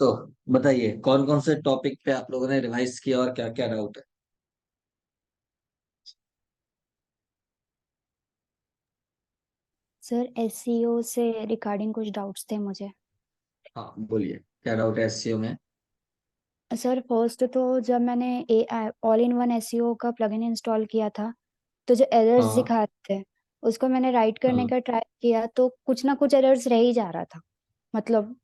तो बताइए कौन कौन से टॉपिक पे आप लोगों ने रिवाइज किया और क्या क्या डाउट है। सर एसईओ से रिगार्डिंग कुछ डाउट्स थे मुझे। हाँ बोलिए, क्या डाउट है एसईओ में। सर फर्स्ट तो जब मैंने ए ऑल इन वन एसईओ का प्लगइन इंस्टॉल किया था, तो जो एरर्स हाँ दिखा रहे थे उसको मैंने राइट करने हाँ। का ट्राई किया, तो कुछ ना कुछ एरर्स रह ही जा रहा था। मतलब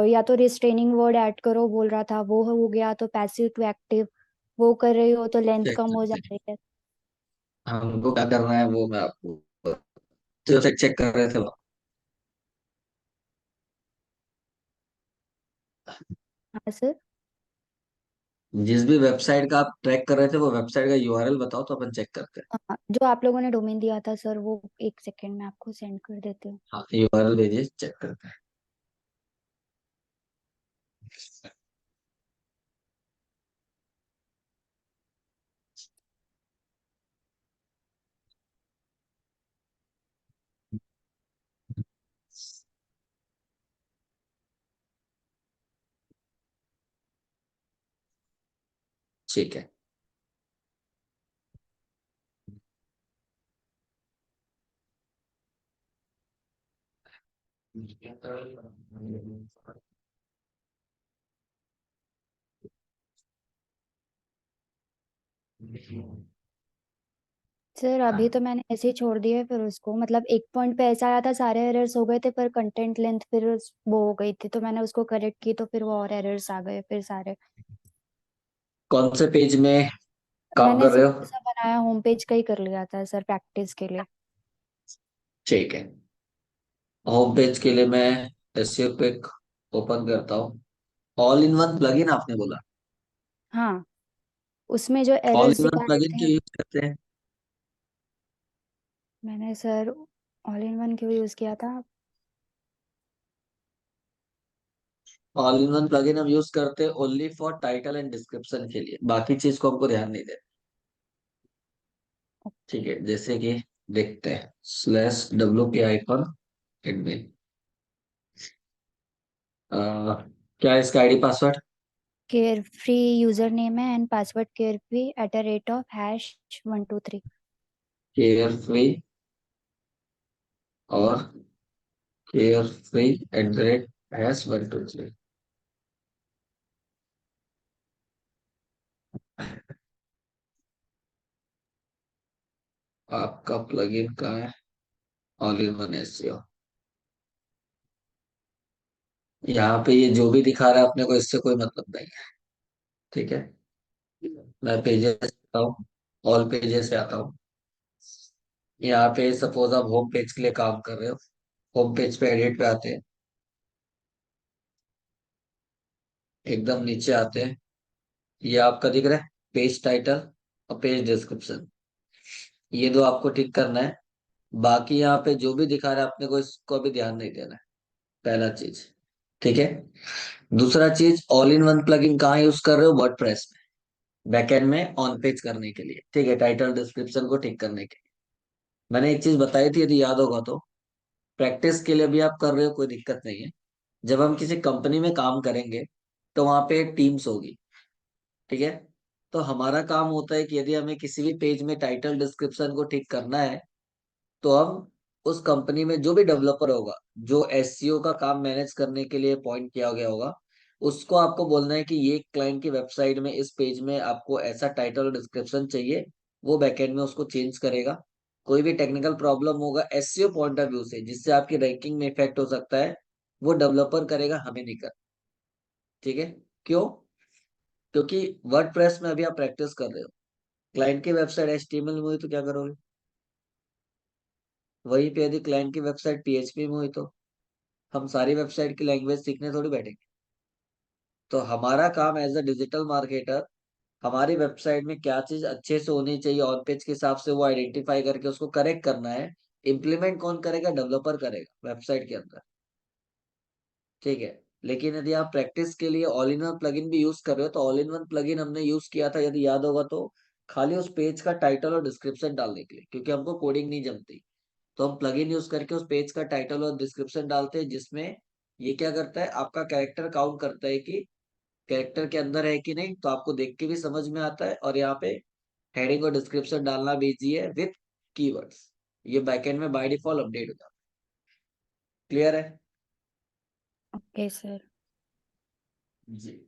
या तो रिस्ट्रेनिंग वर्ड ऐड करो बोल रहा था, वो हो गया, तो पैसिव टू एक्टिव वो कर रही हो तो लेंथ चेक कम हो जा करते हैं, रही है। हमको क्या करना है वो मैं आपको चेक चेक कर रहे थे वो। हाँ सर। जिस भी वेबसाइट का आप ट्रैक कर रहे थे वो वेबसाइट का यूआरएल बताओ तो अपन चेक करते हैं। हाँ, जो आप लोगों ने डोमेन दिया था सर, वो एक सेकेंड में आपको सेंड कर देती हूँ। हाँ यूआरएल भेजिए, चेक करते हैं। ठीक है। सर अभी तो मैंने ऐसे ही छोड़ दिया है, फिर उसको मतलब एक पॉइंट पे ऐसा आया था, सारे एरर्स हो गए थे पर कंटेंट लेंथ फिर वो हो गई थी, तो मैंने उसको करेक्ट की, तो फिर वो और एरर्स आ गए फिर सारे। कौन से पेज में काम मैंने कर रहे सिंपल हो। सा बनाया, होम पेज का ही कर लिया था सर प्रैक्टिस के लिए। ठीक है, होम पेज के लिए मैं एसईओ पे ओपन करता हूँ। ऑल इन वन प्लगइन आपने बोला। हाँ, उसमें जो ऑल एरर्स इन वन दिखा रहे प्लगइन थे। क्यों यूज करते हैं। मैंने सर ऑल इन वन क्यों यूज़ किया था? ऑल इन वन प्लगइन हम यूज करते हैं only for title and description के लिए, बाकी चीज को हमको ध्यान नहीं देना। ठीक ओके। है, जैसे कि देखते हैं स्लैश डब्ल्यू के आइकॉन एडमिन, क्या है इसका ID password. Care free user name है and password care free @#123। Care free और केयर फ्री @#123। आपका प्लगइन कहाँ है। ऑल इन वन एसईओ, यहाँ पे ये जो भी दिखा रहा है अपने को इससे कोई मतलब नहीं है। ठीक है, मैं पेजेस आता हूँ, ऑल पेजेस पे आता हूँ। यहाँ पे सपोज आप होम पेज के लिए काम कर रहे हो, होम पेज पे एडिट पे आते हैं, एकदम नीचे आते हैं, ये आपका दिख रहा है पेज टाइटल और पेज डिस्क्रिप्शन, ये दो आपको टिक करना है। बाकी यहाँ पे जो भी दिखा रहा है अपने को इसको भी ध्यान नहीं देना है, पहला चीज। ठीक है, दूसरा चीज ऑल इन वन प्लगइन कहाँ यूज कर रहे हो, वर्डप्रेस में, बैकएंड में ऑन पेज करने के लिए। ठीक है, टाइटल डिस्क्रिप्शन को ठीक करने के लिए मैंने एक चीज बताई थी, यदि याद होगा तो। प्रैक्टिस के लिए भी आप कर रहे हो कोई दिक्कत नहीं है। जब हम किसी कंपनी में काम करेंगे तो वहां पे टीम्स होगी। ठीक है, तो हमारा काम होता है कि यदि हमें किसी भी पेज में टाइटल डिस्क्रिप्शन को ठीक करना है तो हम उस कंपनी में जो भी डेवलपर होगा, जो एसईओ का काम मैनेज करने के लिए अपॉइंट किया गया होगा, उसको आपको बोलना है कि ये क्लाइंट की वेबसाइट में इस पेज में आपको ऐसा टाइटल और डिस्क्रिप्शन चाहिए। वो बैकएंड में उसको चेंज करेगा। कोई भी टेक्निकल प्रॉब्लम होगा एसईओ पॉइंट ऑफ व्यू से जिससे आपकी रैंकिंग में इफेक्ट हो सकता है, वो डेवलपर करेगा, हमें नहीं कर। ठीक है, क्यों, क्योंकि वर्डप्रेस में अभी आप प्रैक्टिस कर रहे हो। क्लाइंट की वेबसाइट एचटीएमएल में हुई तो क्या करोगे, वहीं पे यदि क्लाइंट की वेबसाइट पीएचपी में हुई तो हम सारी वेबसाइट की लैंग्वेज सीखने थोड़ी बैठेंगे। तो हमारा काम एज अ डिजिटल मार्केटर, हमारी वेबसाइट में क्या चीज अच्छे से होनी चाहिए ऑन पेज के हिसाब से वो आइडेंटिफाई करके उसको करेक्ट करना है। इम्प्लीमेंट कौन करेगा, डेवलपर करेगा वेबसाइट के अंदर। ठीक है, लेकिन यदि आप प्रैक्टिस के लिए ऑल इन वन प्लगइन भी यूज कर रहे हो तो ऑल इन वन प्लगइन हमने यूज किया था यदि याद होगा तो, खाली उस पेज का टाइटल और डिस्क्रिप्शन डालने के लिए, क्योंकि हमको कोडिंग नहीं जमती। तो हम प्लगइन यूज करके उस पेज का टाइटल और डिस्क्रिप्शन डालते हैं जिसमें ये क्या करता है, आपका कैरेक्टर काउंट करता है कि कैरेक्टर के अंदर है कि नहीं, तो आपको देख के भी समझ में आता है। और यहाँ पे हेडिंग और डिस्क्रिप्शन डालना भी इजी है विथ कीवर्ड्स। ये बैकएंड में बाय डिफॉल्ट अपडेट हो जाता है। क्लियर है? Okay sir. जी।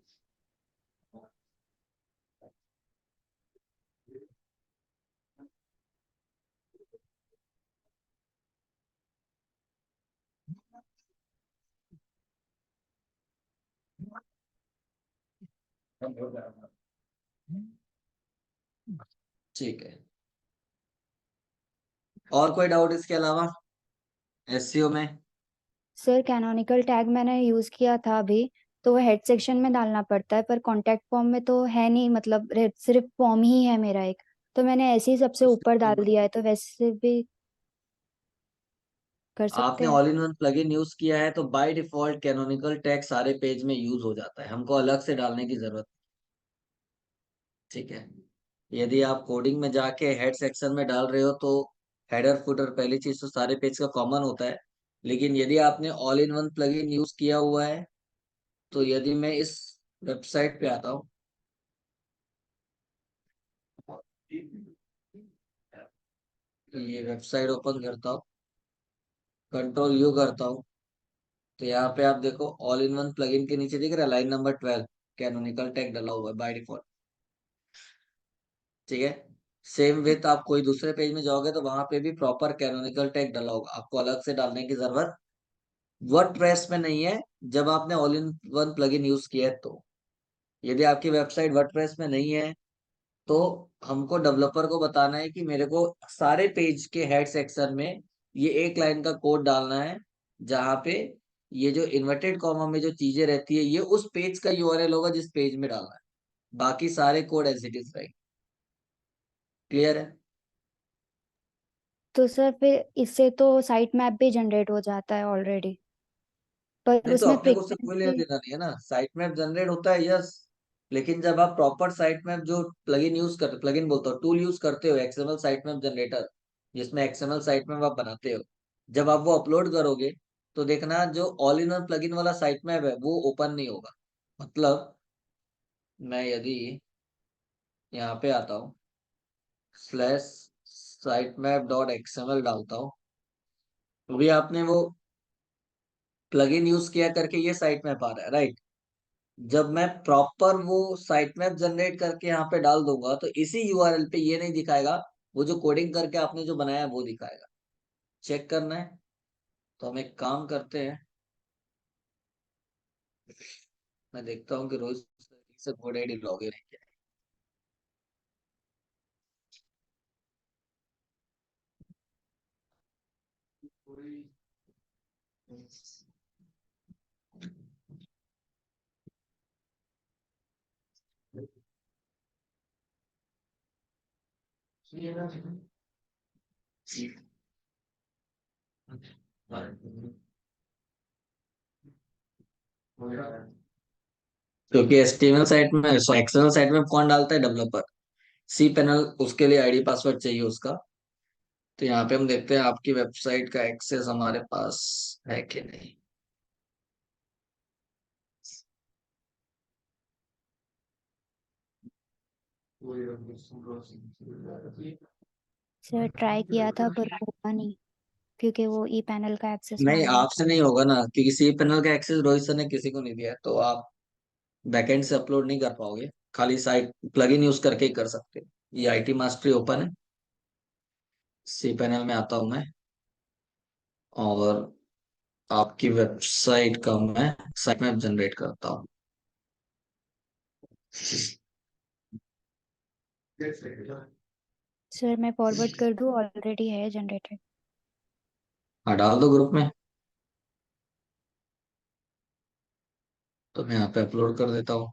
ठीक है। और कोई डाउट इसके अलावा एसईओ में? सर कैनोनिकल टैग मैंने यूज किया था अभी, तो वो हेड सेक्शन में डालना पड़ता है, पर कॉन्टेक्ट फॉर्म में तो है नहीं, मतलब सिर्फ फॉर्म ही है मेरा एक, तो मैंने ऐसे ही सबसे ऊपर डाल दिया है, तो वैसे भी कर सकते आपने हैं। All in one plugin use किया है तो बाय डिफॉल्ट कैनोनिकल टैग सारे पेज में यूज हो जाता है, हमको अलग से डालने की जरूरत। ठीक है। यदि आप कोडिंग में जाके हेड सेक्शन में डाल रहे हो तो हेडर फुटर पहली चीज तो सारे पेज का कॉमन होता है। लेकिन यदि आपने all in one plugin use किया हुआ है, तो यदि मैं इस वेबसाइट पे आता हूँ, ये वेबसाइट ओपन करता हूँ, कंट्रोल यू करता हूँ, तो यहाँ पे आप देखो ऑल इन वन प्लगइन के नीचे दिख रहा है लाइन नंबर 12, कैनोनिकल टैग डला हुआ है बाय डिफॉल्ट। ठीक है। सेम विथ आप कोई दूसरे पेज में जाओगे तो वहां पे भी प्रॉपर कैनोनिकल टैग डला होगा, आपको अलग से डालने की जरूरत वर्डप्रेस में नहीं है। जब आपने all in one plugin use किया है तो, यदि आपकी वेबसाइट वर्डप्रेस में नहीं है तो हमको डेवलपर को बताना है कि मेरे को सारे पेज के हेड सेक्शन में ये एक लाइन का कोड डालना है, जहाँ पे ये जो इन्वर्टेड कॉमा में जो चीजें रहती है ये उस पेज का यूआरएल होगा जिस पेज में डालना है। बाकी सारे कोड एज इट इज रहेंगे। क्लियर है? तो सर फिर इससे तो साइट मैप भी जनरेट हो जाता है ऑलरेडी, पर नहीं तो उसमें अपने को उससे कोई लेना फ्रीक्वेंसी। देना नहीं है ना, साइट मैप जनरेट होता है यस। लेकिन जब आप प्रॉपर साइट मैप जो प्लगइन यूज करते, प्लगइन बोलता हो, टूल यूज करते हो, एक्सएमएल साइट मैप जनरेटर, जिसमें एक्सएमएल साइट मैप आप बनाते हो, जब आप वो अपलोड करोगे तो देखना जो ऑल इन वन प्लगइन वाला साइट मैप है वो ओपन नहीं होगा। मतलब मैं यदि यहाँ पे आता हूँ, slash site map dot XML डालता हूँ, तो भी आपने वो प्लगइन यूज किया करके ये साइट मैप आ रहा है, राइट? जब मैं प्रॉपर वो साइट मैप जनरेट करके यहाँ पे डाल दूंगा तो इसी यूआरएल पे ये नहीं दिखाएगा, वो जो कोडिंग करके आपने जो बनाया है वो दिखाएगा। चेक करना है तो हम एक काम करते हैं, मैं देखता हूँ कि रोज से कोड आईडी लॉगिन है क्या। क्योंकि एचटीएमएल साइट में, सो एक्सएमएल साइट में कौन डालता है, डेवलपर। सी पैनल उसके लिए आईडी पासवर्ड चाहिए उसका। तो यहाँ पे हम देखते हैं आपकी वेबसाइट का एक्सेस हमारे पास है कि नहीं। सर ट्राई किया था पर हुआ नहीं, क्योंकि वो ई पैनल का एक्सेस नहीं, मांग रहा आपसे नहीं होगा ना, क्योंकि सी पैनल का एक्सेस रोहित सर ने किसी को नहीं दिया है, तो आप बैकएंड से अपलोड नहीं कर पाओगे। खाली साइट प्लगइन यूज करके ही कर सकते हो। ये आईटी मास्टरी ओपन है, सी पैनल में आता हूं मैं, और आपकी वेबसाइट का मैं साइट मैप जनरेट करता हूँ। सर मैं फॉरवर्ड कर दूँ, ऑलरेडी है जनरेटेड। हाँ, डाल दो ग्रुप में, तो मैं यहाँ पे अपलोड कर देता हूँ।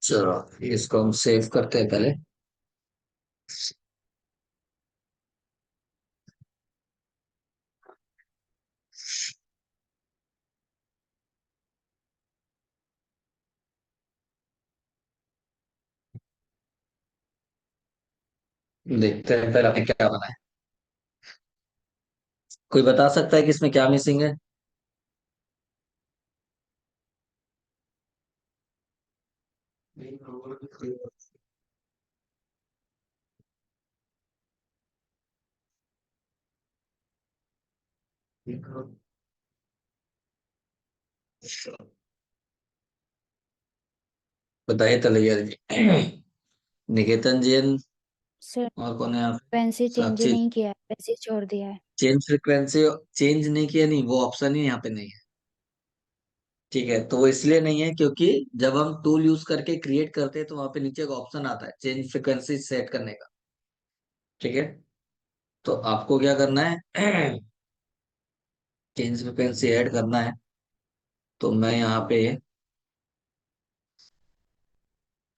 चलो, इसको हम सेव करते हैं पहले। देखते हैं पहले आपने क्या बनाया। कोई बता सकता है कि इसमें क्या मिसिंग है? बताइए तो भैया जी। निकेतन जैन। सर और कौन है आप? फ्रीक्वेंसी चेंज साक्षी। नहीं किया है, वैसे ही छोड़ दिया है। चेंज फ्रीक्वेंसी चेंज नहीं किया, नहीं वो ऑप्शन ही यहाँ पे नहीं है। ठीक है, तो वो इसलिए नहीं है क्योंकि जब हम टूल यूज करके क्रिएट करते हैं तो वहां पे नीचे एक ऑप्शन आता है चेंज फ्रीक्वेंसी सेट करने का। ठीक है, तो आपको क्या करना है? चेंज फ्रीक्वेंसी ऐड करना है। तो मैं यहाँ पे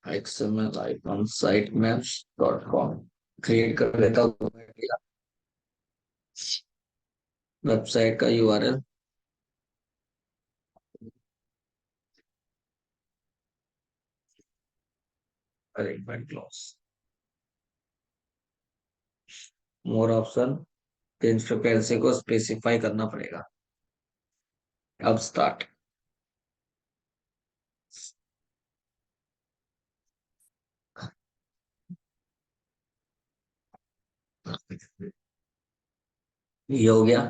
XML आइकन sitemaps.com क्रिएट कर लेता हूँ। वेबसाइट का URL। Arrangement clause. मोर ऑप्शन। चेंज फ्रीक्वेंसी को स्पेसिफाई करना पड़ेगा। अब स्टार्ट। ये हो गया।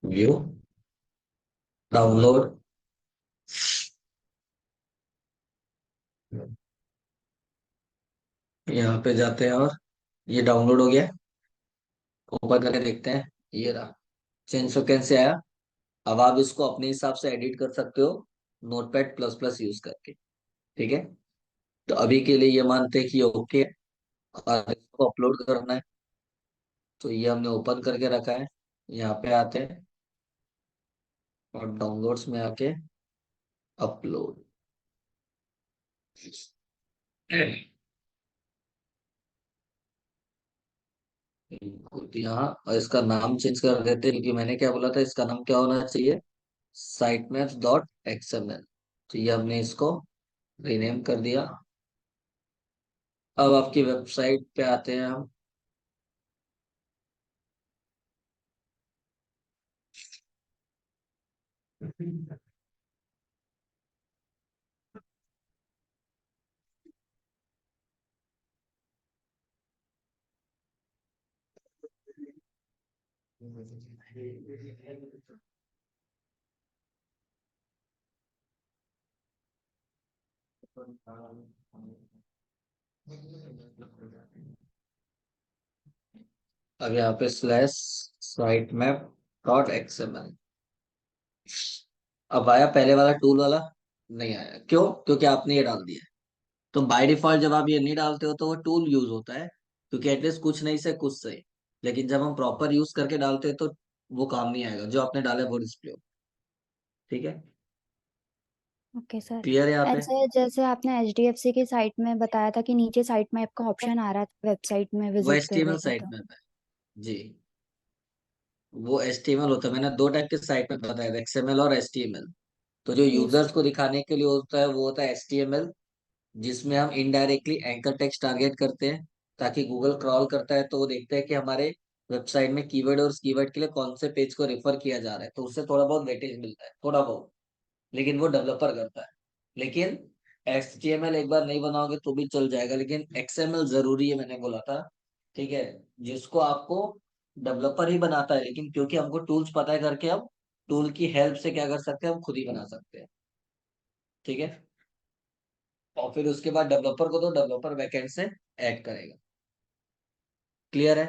व्यू। डाउनलोड। यहाँ पे जाते हैं और ये डाउनलोड हो गया। ओपन करके देखते हैं। ये रहा। चेंज फ्रीक्वेंसी आया। अब आप इसको अपने हिसाब से एडिट कर सकते हो, नोटपैड प्लस प्लस यूज करके। ठीक है, तो अभी के लिए ये मानते हैं कि ये ओके है और इसको अपलोड करना है। तो ये हमने ओपन करके रखा है। यहाँ पे आते हैं और डाउनलोड्स में आके अपलोड। यहाँ और इसका नाम चेंज कर देते हैं क्योंकि मैंने क्या बोला था, इसका नाम क्या होना चाहिए? sitemaps.xml। तो ये हमने इसको रीनेम कर दिया। अब आपकी वेबसाइट पे आते हैं हम। अब यहाँ पे स्लैश sitemap.xml। अब आया पहले वाला टूल वाला? नहीं आया, क्यों? क्योंकि आपने ये डाल दिया है। तो बाय डिफॉल्ट जब आप ये नहीं डालते हो तो वो टूल यूज होता है, क्योंकि एटलीस्ट कुछ नहीं से कुछ सही। लेकिन जब हम प्रॉपर यूज करके डालते हैं तो वो काम नहीं आएगा, जो आपने डाला है वो डिस्प्ले हो। ठीक है, ओके सर। क्लियर है यहाँ पे? ऐसे जैसे आपने HDFC की साइट में बताया था कि नीचे साइट मैप का ऑप्शन आ रहा था वेबसाइट में वो विजिट कर रहे HTML थे साइट तो। मैप है। जी, वो HTML होता है। मैंने दो टाइप के साइट मैप बताया था, XML और HTML। तो जो जी यूजर्स को दिखाने के लिए होता है वो होता है HTML, जिसमें हम इनडायरेक्टली एंकर टेक्स्ट टारगेट करते हैं, ताकि गूगल क्रॉल करता है तो वो देखता है कि हमारे वेबसाइट में कीवर्ड और उस कीवर्ड के लिए कौन से पेज को रेफर किया जा रहा है, तो उससे थोड़ा बहुत वेटेज मिलता है, थोड़ा बहुत। लेकिन वो डेवलपर करता है। लेकिन HTML एक बार नहीं बनाओगे तो भी चल जाएगा, लेकिन XML जरूरी है, मैंने बोला था। ठीक है, जिसको आपको डेवलपर ही बनाता है, लेकिन क्योंकि हमको टूल्स पता है करके हम टूल की हेल्प से क्या कर सकते हैं, हम खुद ही बना सकते हैं। ठीक है, और फिर उसके बाद डेवलपर को तो डेवलपर बैकएंड से ऐड करेगा। क्लियर है?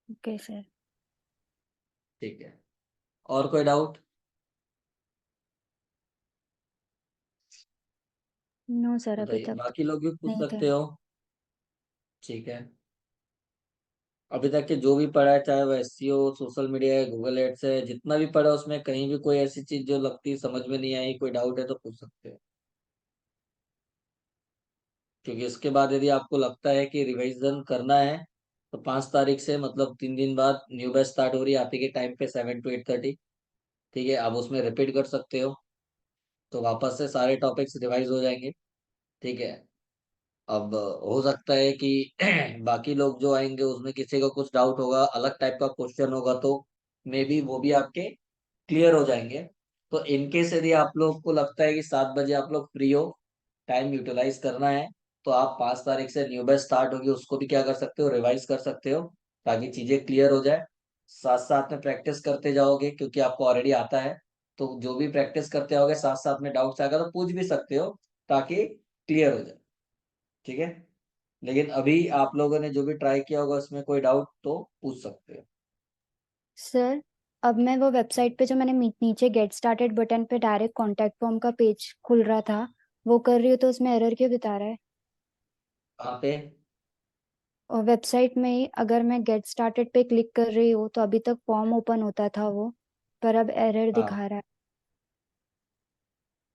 Okay sir. ठीक है, और कोई डाउट? नो सर, अभी बताइए, तक तो बाकी लोग भी पूछ नहीं था। सकते हो। ठीक है, अभी तक के जो भी पढ़ा है, चाहे वो SEO, सोशल मीडिया है, गूगल एड्स है, जितना भी पढ़ा उसमें कहीं भी कोई ऐसी चीज जो लगती समझ में नहीं आई, कोई डाउट है तो पूछ सकते हो। क्योंकि इसके बाद यदि आपको लगता है कि रिवीजन करना है, तो 5 तारीख से मतलब 3 दिन बाद न्यू बैच स्टार्ट हो रही है, आप ही के टाइम पे 7 to 8:30। ठीक है, आप उसमें रिपीट कर सकते हो, तो वापस से सारे टॉपिक्स रिवाइज हो जाएंगे। ठीक है, अब हो सकता है कि बाकी लोग जो आएंगे उसमें किसी का कुछ डाउट होगा, अलग टाइप का क्वेश्चन होगा, तो मे बी वो भी आपके क्लियर हो जाएंगे। तो इनकेस यदि आप लोग को लगता है कि 7 बजे आप लोग फ्री हो, टाइम यूटिलाइज करना है, तो आप 5 तारीख से न्यू बैच स्टार्ट होगी, उसको भी क्या कर सकते हो, रिवाइज कर सकते हो, ताकि चीजें क्लियर हो जाए। साथ साथ में प्रैक्टिस करते जाओगे, क्योंकि आपको ऑलरेडी आता है, तो जो भी प्रैक्टिस करते जाओगे साथ साथ में डाउट्स आएगा तो पूछ भी सकते हो, ताकि क्लियर हो जाए। ठीक है, लेकिन अभी आप लोगों ने जो भी ट्राई किया होगा उसमें कोई डाउट तो पूछ सकते हो। सर, अब मैं वो वेबसाइट पे जो मैंने नीचे गेट स्टार्टेड बटन पे डायरेक्ट कॉन्टैक्ट फॉर्म का पेज खुल रहा था, वो कर रही हूँ तो उसमें एरर क्यों बता रहा है? वहाँ पे और वेबसाइट में ही अगर मैं गेट स्टार्टेड पे क्लिक कर रही हूँ तो अभी तक फॉर्म ओपन होता था वो, पर अब एरर हाँ, दिखा रहा है।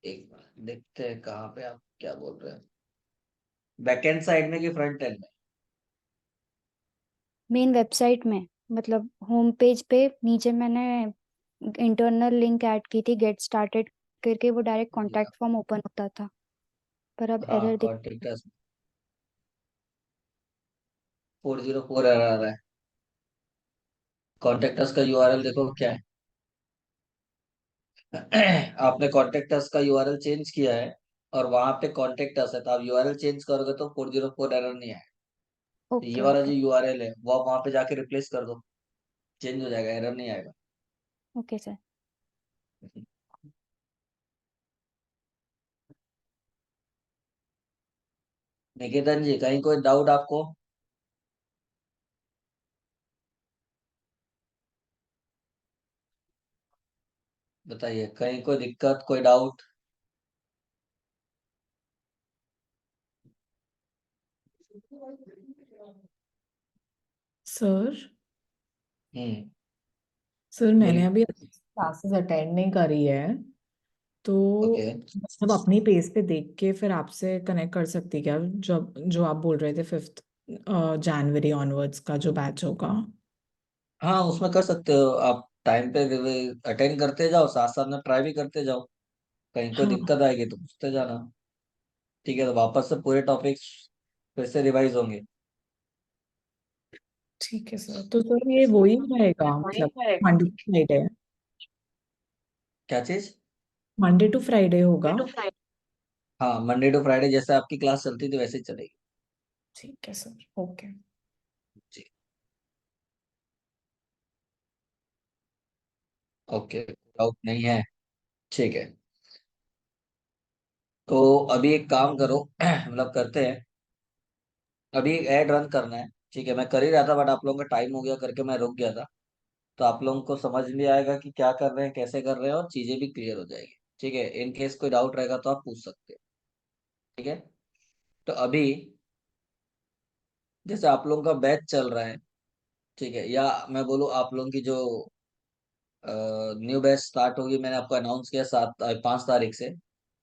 एक बार देखते हैं कहाँ पे आप क्या बोल रहे हैं, बैकएंड साइड में कि फ्रंट एंड में? मेन वेबसाइट में, मतलब होम पेज पे नीचे मैंने इंटरनल लिंक ऐड की थी गेट स्टार्टेड करके, वो डायरेक्ट कॉन्टैक्ट फॉर्म ओपन होता था, पर अब हाँ, एरर दिख। कॉन्टेक्ट अस 404 एरर आ रहा है। कॉन्टेक्ट अस का URL देखो क्या है। आपने कॉन्टेक्ट अस का URL चेंज किया है, और वहां पे कॉन्टेक्ट अस है, तो आप URL चेंज करोगे तो 404 एरर नहीं आए। तो ये ओके वाला ओके। जो URL है वो आप वहां पे जाके रिप्लेस कर दो, चेंज हो जाएगा, एरर नहीं आएगा। Okay sir. निकेतन जी, कहीं कोई डाउट आपको? बताइए, कहीं कोई दिक्कत, कोई डाउट? सर हम्म। सर मैंने बोलिए। अभी क्लासेस अटेंड नहीं करी है, तो ओके। मतलब अपनी पेज पे देख के फिर आपसे कनेक्ट कर सकती क्या, जब जो आप बोल रहे थे 5 जनवरी ऑनवर्ड्स का जो बैच होगा? हाँ, उसमें कर सकते हो आप, टाइम पे अटेंड करते जाओ, साथ साथ में ट्राई भी करते जाओ, कहीं कोई हाँ, दिक्कत आएगी तो पूछते जाना। ठीक है, तो वापस से पूरे टॉपिक्स फिर से रिवाइज होंगे। ठीक है सर। तो सर ये वही रहेगा, मतलब मंडे टू फ्राइडे? क्या चीज? मंडे टू फ्राइडे होगा? हाँ, मंडे टू फ्राइडे जैसे आपकी क्लास चलती थी वैसे ही चलेगी। ठीक है सर, ओके। जी। ओके, डाउट नहीं है? ठीक है, तो अभी एक काम करो, मतलब करते हैं, अभी एड रन करना है। ठीक है, मैं कर ही रहा था, बट आप लोगों का टाइम हो गया करके मैं रुक गया था। तो आप लोगों को समझ भी आएगा कि क्या कर रहे हैं, कैसे कर रहे हैं, और चीजें भी क्लियर हो जाएगी। ठीक है, इन केस कोई डाउट रहेगा तो आप पूछ सकते हैं। ठीक है, तो अभी जैसे आप लोगों का बैच चल रहा है, ठीक है, या मैं बोलूँ आप लोगों की जो न्यू बैच स्टार्ट होगी, मैंने आपको अनाउंस किया 5 तारीख से,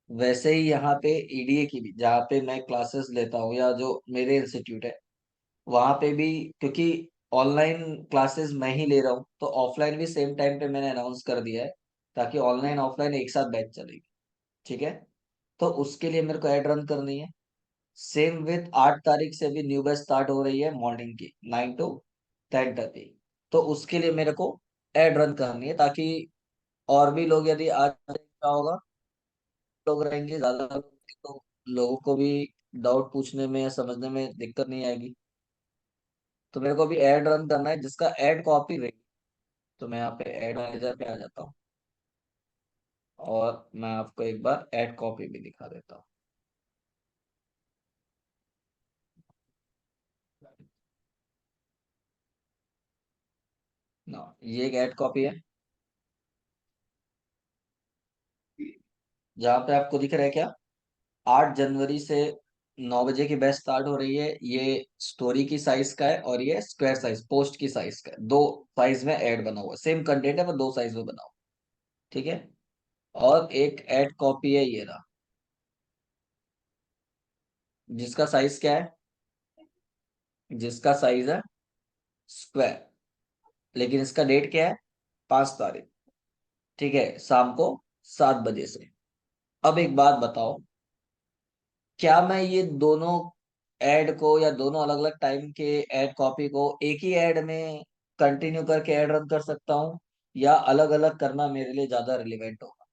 वैसे ही यहाँ पे EDA की भी, जहाँ पे मैं क्लासेस लेता हूँ या जो मेरे इंस्टीट्यूट है, वहाँ पे भी, क्योंकि ऑनलाइन क्लासेस मैं ही ले रहा हूँ, तो ऑफलाइन भी सेम टाइम पे मैंने अनाउंस कर दिया है, ताकि ऑनलाइन ऑफलाइन एक साथ बैच चलेगी। ठीक है, तो उसके लिए मेरे को एड रन करनी है। सेम विथ 8 तारीख से भी न्यू बैच स्टार्ट हो रही है, मॉर्निंग की 9 to 10:30। तो उसके लिए मेरे को एड रन करनी है, ताकि और भी लोग यदि आज क्या होगा, लोग रहेंगे, ज्यादा लोग रहेंगे, तो लोगों को भी डाउट पूछने में या समझने में दिक्कत नहीं आएगी। तो मेरे को भी एड रन करना है जिसका एड कॉपी रहेगी। तो मैं यहाँ पे एड मैनेजर पे आ जाता हूँ, और मैं आपको एक बार एड कॉपी भी दिखा देता हूँ ना। ये एक एड कॉपी है, जहाँ पे आपको दिख रहा है क्या, 8 जनवरी से 9 बजे की बैच स्टार्ट हो रही है। ये स्टोरी की साइज का है, और ये स्क्वायर साइज पोस्ट की साइज का है। दो साइज में ऐड बना हुआ है, सेम कंटेंट है पर दो साइज में बना हुआ है। ठीक है। और एक ऐड कॉपी है ये रहा, जिसका साइज क्या है, जिसका साइज है स्क्वायर, लेकिन इसका डेट क्या है, 5 तारीख। ठीक है, शाम को 7 बजे से। अब एक बात बताओ, क्या मैं ये दोनों ऐड को, या दोनों अलग अलग टाइम के ऐड कॉपी को एक ही ऐड में कंटिन्यू करके ऐड रन कर सकता हूँ, या अलग अलग करना मेरे लिए ज्यादा रिलेवेंट होगा?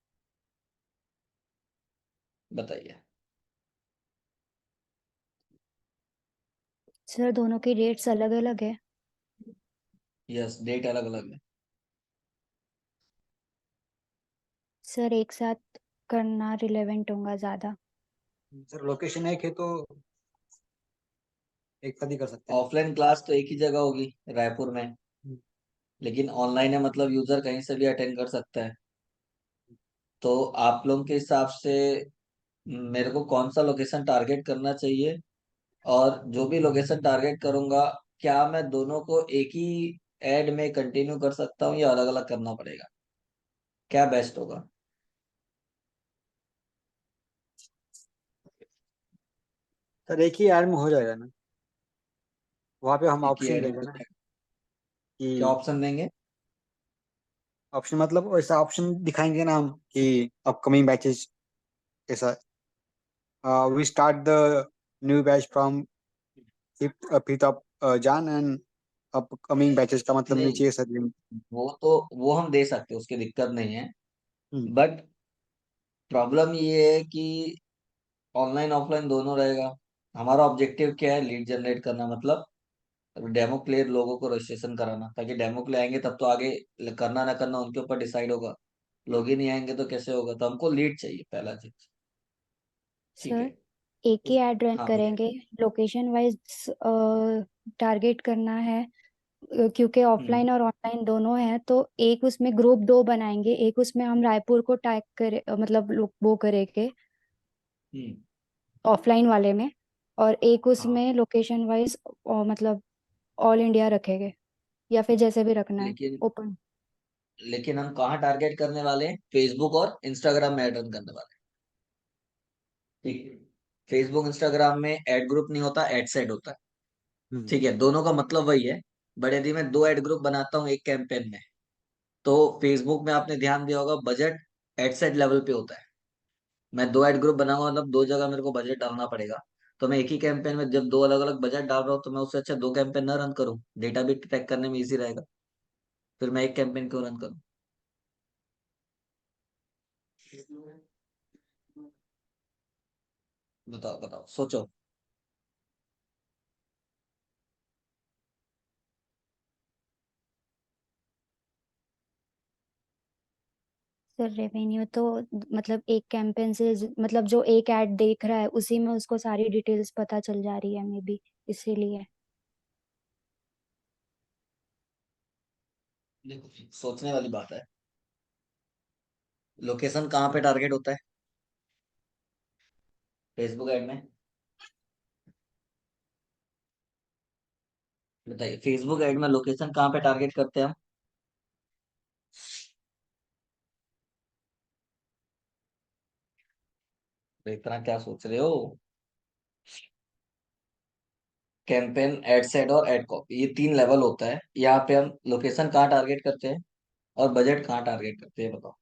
बताइए। सर दोनों की रेट्स अलग अलग है। यस, डेट अलग अलग है। सर एक साथ करना रिलेवेंट होगा ज़्यादा। सर लोकेशन एक है तो एक साथ ही कर सकते हैं। ऑफलाइन क्लास तो एक ही जगह होगी, रायपुर में। हम्म। लेकिन ऑनलाइन है, मतलब यूजर कहीं से भी अटेंड कर सकता है। तो आप लोगों के हिसाब से मेरे को कौन सा लोकेशन टारगेट करना चाहिए, और जो भी लोकेशन टारगेट करूंगा, क्या मैं दोनों को एक ही एड में कंटिन्यू कर सकता हूँ, या अलग अलग करना पड़ेगा? क्या बेस्ट होगा? सर एक ही ऐड में हो जाएगा ना, वहाँ पे हम एक ही ऑप्शन एड में देंगे हो ना जाएगा? क्या कि ऑप्शन देंगे? ऑप्शन मतलब वैसा ऑप्शन दिखाएंगे ना हम कि अपकमिंग बैचेस ऐसा, we start the new batch from 5th of Jan and upcoming batches का मतलब नहीं, नीचे सर लिंक। वो हम दे सकते हैं, उसकी दिक्कत नहीं है। हम्म। बट प्रॉब्लम ये है कि ऑनलाइन ऑफलाइन दोनों रहेगा। हमारा ऑब्जेक्टिव क्या है, लीड जनरेट करना, मतलब डेमो प्लेयर लोगों को रजिस्ट्रेशन कराना, ताकि डेमो प्ले आएंगे तब तो आगे करना ना करना उनके ऊपर डिसाइड होगा। लोग ही नहीं आएंगे तो कैसे होगा? तो हमको लीड चाहिए, पहला चीज। ठीक है। सर एक ही ऐड रन हाँ बोलिए। करेंगे, लोकेशन वाइज टारगेट करना है। क्योंकि हम्म। ऑफलाइन और ऑनलाइन दोनों है, तो एक उसमें ग्रुप दो बनाएंगे, एक उसमें हम रायपुर को टैग करे, मतलब वो करेंगे हम्म। ऑफलाइन वाले में, और एक हाँ, उसमें लोकेशन वाइज मतलब ऑल इंडिया रखेंगे, या फिर जैसे भी रखना है लेकिन ओपन। लेकिन हम कहाँ टारगेट करने वाले हैं? फेसबुक और इंस्टाग्राम में ऐड रन करने वाले हैं। ठीक है। फेसबुक इंस्टाग्राम में ऐड ग्रुप नहीं होता, ऐड सेट होता है। हम्म। ठीक है, दोनों का मतलब वही है। बट यदि मैं दो ऐड ग्रुप बनाता हूँ एक कैंपेन में, तो फेसबुक में आपने ध्यान दिया होगा, बजट एड सेट लेवल पे होता है। मैं दो ऐड ग्रुप बनाऊंगा, मतलब दो जगह मेरे को बजट डालना पड़ेगा। तो मैं एक ही कैंपेन में जब दो अलग अलग बजट डाल रहा हूँ, तो मैं उससे अच्छा दो कैंपेन ना रन करूँ, डेटा भी ट्रैक करने में इजी रहेगा। फिर मैं एक कैंपेन क्यों रन करूँ? बताओ बताओ, सोचो। सर रेवेन्यू तो मतलब एक कैंपेन से मतलब जो एक ऐड देख रहा है उसी में उसको सारी डिटेल्स पता चल जा रही है मे बी, इसीलिए। देखो, सोचने वाली बात है। लोकेशन कहाँ पे टारगेट होता है फेसबुक ऐड में? बताइए, फेसबुक ऐड में लोकेशन कहाँ पे टारगेट करते हैं हम? तो इतना क्या सोच रहे हो? कैंपेन, एड सेट और एड कॉपी, ये तीन लेवल होता है। यहाँ पे हम लोकेशन कहाँ टारगेट करते हैं, और बजट कहाँ टारगेट करते हैं, बताओ।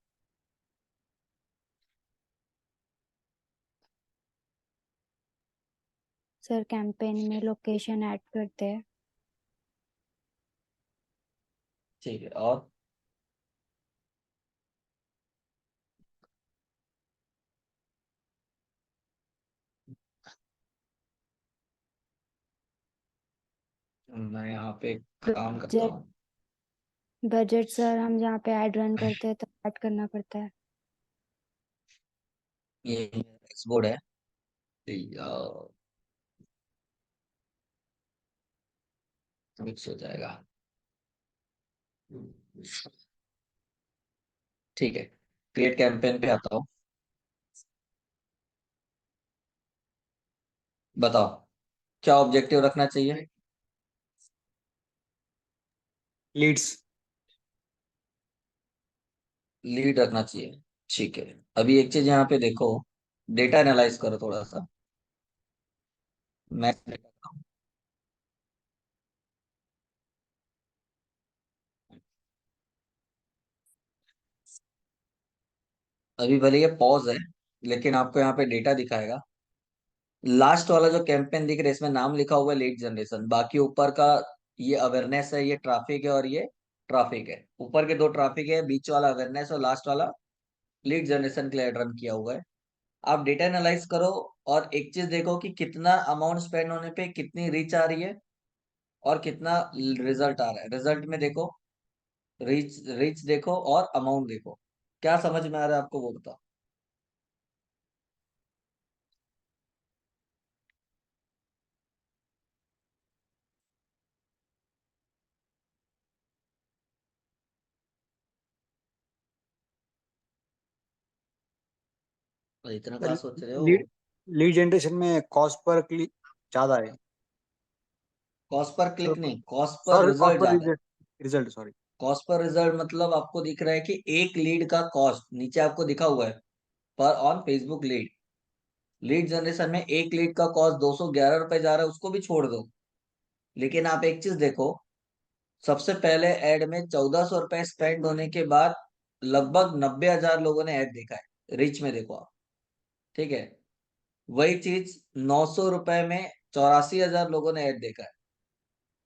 सर कैंपेन में लोकेशन ऐड करते हैं। ठीक है, और मैं यहाँ पे काम करता बजट हूँ। बजट सर, हम जहाँ पे ऐड रन करते हैं तो ऐड करना पड़ता है। ये डैशबोर्ड है। मिक्स हो जाएगा। ठीक है, क्रिएट कैंपेन पे आता हूँ। बताओ क्या ऑब्जेक्टिव रखना चाहिए। लीड्स। लीड रखना चाहिए। ठीक है, अभी एक चीज यहाँ पे देखो, डेटा एनालाइज करो थोड़ा सा। मैं अभी भले ये पॉज है, लेकिन आपको यहाँ पे डेटा दिखाएगा। लास्ट वाला जो कैंपेन दिख रहा है इसमें नाम लिखा हुआ है लीड जनरेशन, बाकी ऊपर का ये अवेयरनेस है, ये ट्रैफिक है और ये ट्रैफिक है। ऊपर के दो ट्रैफिक है, बीच वाला अवेयरनेस और लास्ट वाला लीड जनरेशन के लिए रन किया हुआ है। आप डेटा एनालाइज करो और एक चीज देखो कि कितना अमाउंट स्पेंड होने पे कितनी रीच आ रही है और कितना रिजल्ट आ रहा है। रिजल्ट में देखो, रीच रीच देखो और अमाउंट देखो। क्या समझ में आ रहा है आपको वो बताओ। तो इतना कहाँ सोच रहे हो। लीड लीड जनरेशन में कॉस्ट पर क्लिक ज्यादा है। कॉस्ट पर क्लिक नहीं, cost per sorry, cost result पर ज्यादा है। Result sorry. Cost per result मतलब आपको दिख रहा है कि एक लीड का कॉस्ट नीचे आपको दिखा हुआ है, पर on Facebook lead. Lead generation में एक लीड का कॉस्ट 211 रुपए जा रहा है, उसको भी छोड़ दो। लेकिन आप एक चीज देखो, सबसे पहले ऐड में 1400 रुपए स्पेंड होने के बाद लगभग 90,000 लोगों ने ऐड देखा है। रिच में देखो आप, ठीक है। वही चीज 900 रुपए में 84,000 लोगों ने ऐड देखा है।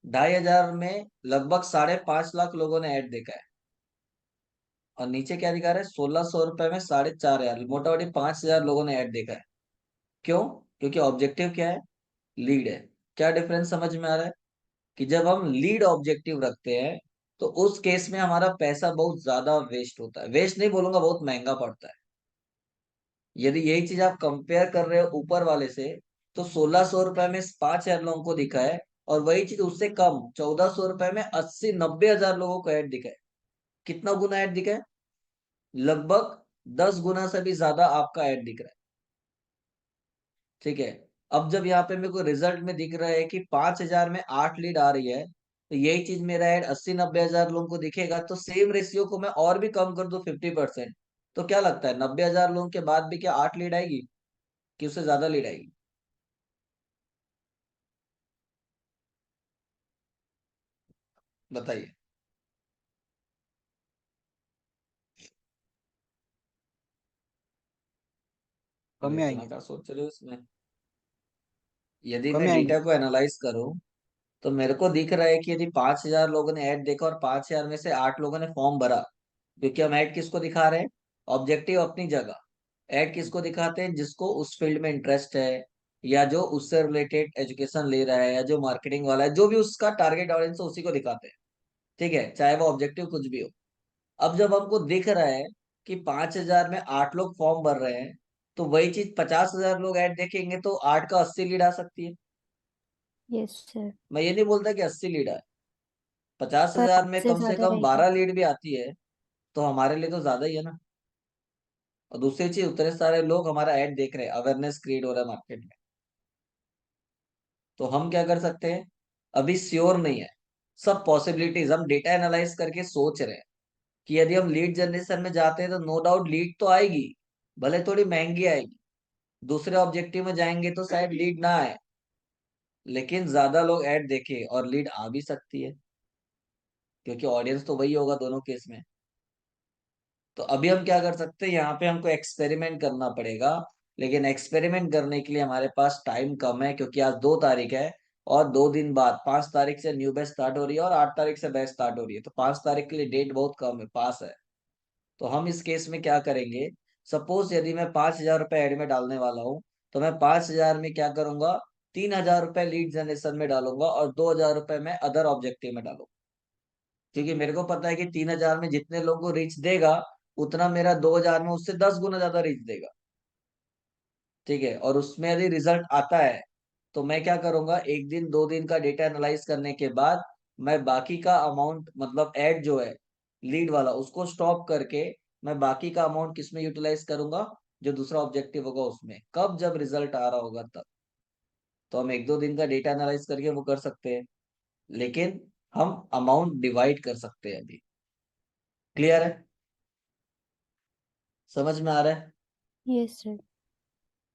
2,500 में लगभग 5.5 लाख लोगों ने ऐड देखा है। और नीचे क्या दिखा रहा है, 1,600 रुपए में 4,500, मोटा मोटी 5,000 लोगों ने ऐड देखा है। क्यों? क्योंकि ऑब्जेक्टिव क्या है, लीड है। क्या डिफरेंस समझ में आ रहा है कि जब हम लीड ऑब्जेक्टिव रखते हैं तो उस केस में हमारा पैसा बहुत ज्यादा वेस्ट होता है। वेस्ट नहीं बोलूंगा, बहुत महंगा पड़ता है। यदि यही चीज आप कंपेयर कर रहे हो ऊपर वाले से, तो 1,600 रुपए में 5,000 लोगों को दिखा है, और वही चीज उससे कम 1,400 रुपए में 80-90,000 लोगों को ऐड दिखा है। कितना गुना ऐड दिखा है? लगभग 10 गुना से भी ज्यादा आपका ऐड दिख रहा है। ठीक है। अब जब यहाँ पे मेरे को रिजल्ट में दिख रहा है कि 5,000 में 8 लीड आ रही है, तो यही चीज मेरा ऐड 80-90,000 लोगों को दिखेगा, तो सेम रेशियो को मैं और भी कम कर दूं 50%, तो क्या लगता है 90,000 लोगों के बाद भी क्या 8 लीड आएगी कि उससे ज्यादा लीड आएगी? बताइए। कम अरे में इतना आएंगे। क्या सोच रहे हो इसमें। यदि कम मैं में आएंगे। डेटा को एनालाइज करूं तो मेरे को दिख रहा है कि यदि 5,000 लोगों ने ऐड देखा और 5,000 में से 8 लोगों ने फॉर्म भरा, क्योंकि हम ऐड किसको दिखा रहे हैं, ऑब्जेक्टिव अपनी जगह। ऐड किसको दिखाते हैं, जिसको उस फील्ड में इंटरेस्ट है, या जो उससे रिलेटेड एजुकेशन ले रहा है, या जो मार्केटिंग वाला है, जो भी उसका टारगेट ऑडियंस है उसी को दिखाते हैं। ठीक है, चाहे वो ऑब्जेक्टिव कुछ भी हो। अब जब हमको दिख रहा है कि 5,000 में 8 लोग फॉर्म भर रहे हैं, तो वही चीज 50,000 लोग ऐड देखेंगे तो 8 का 80 लीड आ सकती है। Yes sir. मैं ये नहीं बोलता कि 80 लीड आए, पचास पर हजार में आपसे कम से ज्यादा कम रहेगी। 12 लीड भी आती है तो हमारे लिए तो ज्यादा ही है ना। और दूसरी चीज, उतने सारे लोग हमारा ऐड देख रहे हैं, अवेयरनेस क्रिएट हो रहा है मार्केट में। तो हम क्या कर सकते हैं, अभी श्योर नहीं है। सब पॉसिबिलिटीज हम डेटा एनालाइज करके सोच रहे हैं कि यदि हम लीड जनरेशन में जाते हैं तो नो डाउट लीड तो आएगी, भले थोड़ी महंगी आएगी। दूसरे ऑब्जेक्टिव में जाएंगे तो शायद लीड ना आए, लेकिन ज्यादा लोग ऐड देखे और लीड आ भी सकती है, क्योंकि ऑडियंस तो वही होगा दोनों केस में। तो अभी हम क्या कर सकते हैं, यहाँ पे हमको एक्सपेरिमेंट करना पड़ेगा। लेकिन एक्सपेरिमेंट करने के लिए हमारे पास टाइम कम है, क्योंकि आज 2 तारीख है और 2 दिन बाद 5 तारीख से न्यू बैच स्टार्ट हो रही है और 8 तारीख से बैच स्टार्ट हो रही है। तो 5 तारीख के लिए डेट बहुत कम है, पास है। तो हम इस केस में क्या करेंगे, सपोज यदि मैं 5,000 रुपये एड में डालने वाला हूँ, तो मैं 5,000 में क्या करूंगा, ₹3000 लीड जनरेशन में डालूंगा और ₹2000 मैं अदर ऑब्जेक्टिव में डालूंगा, क्योंकि मेरे को पता है कि 3000 में जितने लोगों को रीच देगा उतना मेरा 2000 में उससे 10 गुना ज्यादा रीच देगा। ठीक है, और उसमें यदि रिजल्ट आता है तो मैं क्या करूंगा, एक दिन 2 दिन का डेटा एनालाइज करने के बाद मैं बाकी का अमाउंट, मतलब एड जो है लीड वाला, उसको स्टॉप करके मैं बाकी का अमाउंट किसमें यूटिलाइज करूंगा, जो दूसरा ऑब्जेक्टिव होगा उसमें, कब जब रिजल्ट आ रहा होगा तब। तो हम 1-2 दिन का डेटा एनालाइज करके वो कर सकते हैं, लेकिन हम अमाउंट डिवाइड कर सकते हैं अभी। क्लियर है? समझ में आ रहा है? Yes sir.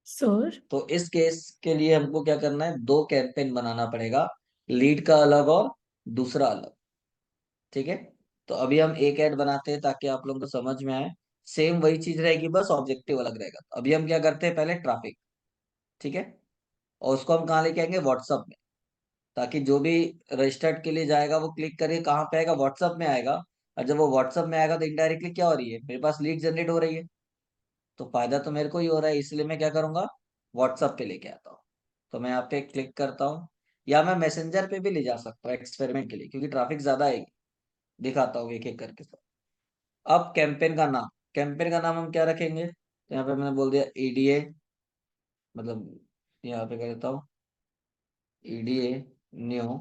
सर तो इस केस के लिए हमको क्या करना है, 2 कैंपेन बनाना पड़ेगा, लीड का अलग और दूसरा अलग। ठीक है, तो अभी हम एक ऐड बनाते हैं ताकि आप लोगों को समझ में आए। सेम वही चीज रहेगी, बस ऑब्जेक्टिव अलग रहेगा। तो अभी हम क्या करते हैं, पहले ट्रैफिक। ठीक है, और उसको हम कहाँ लेके आएंगे, व्हाट्सअप में, ताकि जो भी रजिस्टर्ड के लिए जाएगा वो क्लिक करके कहाँ पे आएगा, व्हाट्सअप में आएगा। और जब वो व्हाट्सअप में आएगा तो इनडायरेक्टली क्या हो रही है, मेरे पास लीड जनरेट हो रही है, तो फायदा तो मेरे को ही हो रहा है, इसलिए मैं क्या करूंगा, व्हाट्सअप पे लेके आता हूँ। तो मैं यहाँ पे क्लिक करता हूँ, या मैं मैसेंजर पे भी ले जा सकता हूँ एक्सपेरिमेंट के लिए, क्योंकि ट्रैफिक ज्यादा आएगी। दिखाता हूँ एक एक करके सब। अब कैंपेन का नाम, कैंपेन का नाम हम क्या रखेंगे, तो यहाँ पे मैंने बोल दिया ईडीए, मतलब यहाँ पे कर देता हूँ EDA new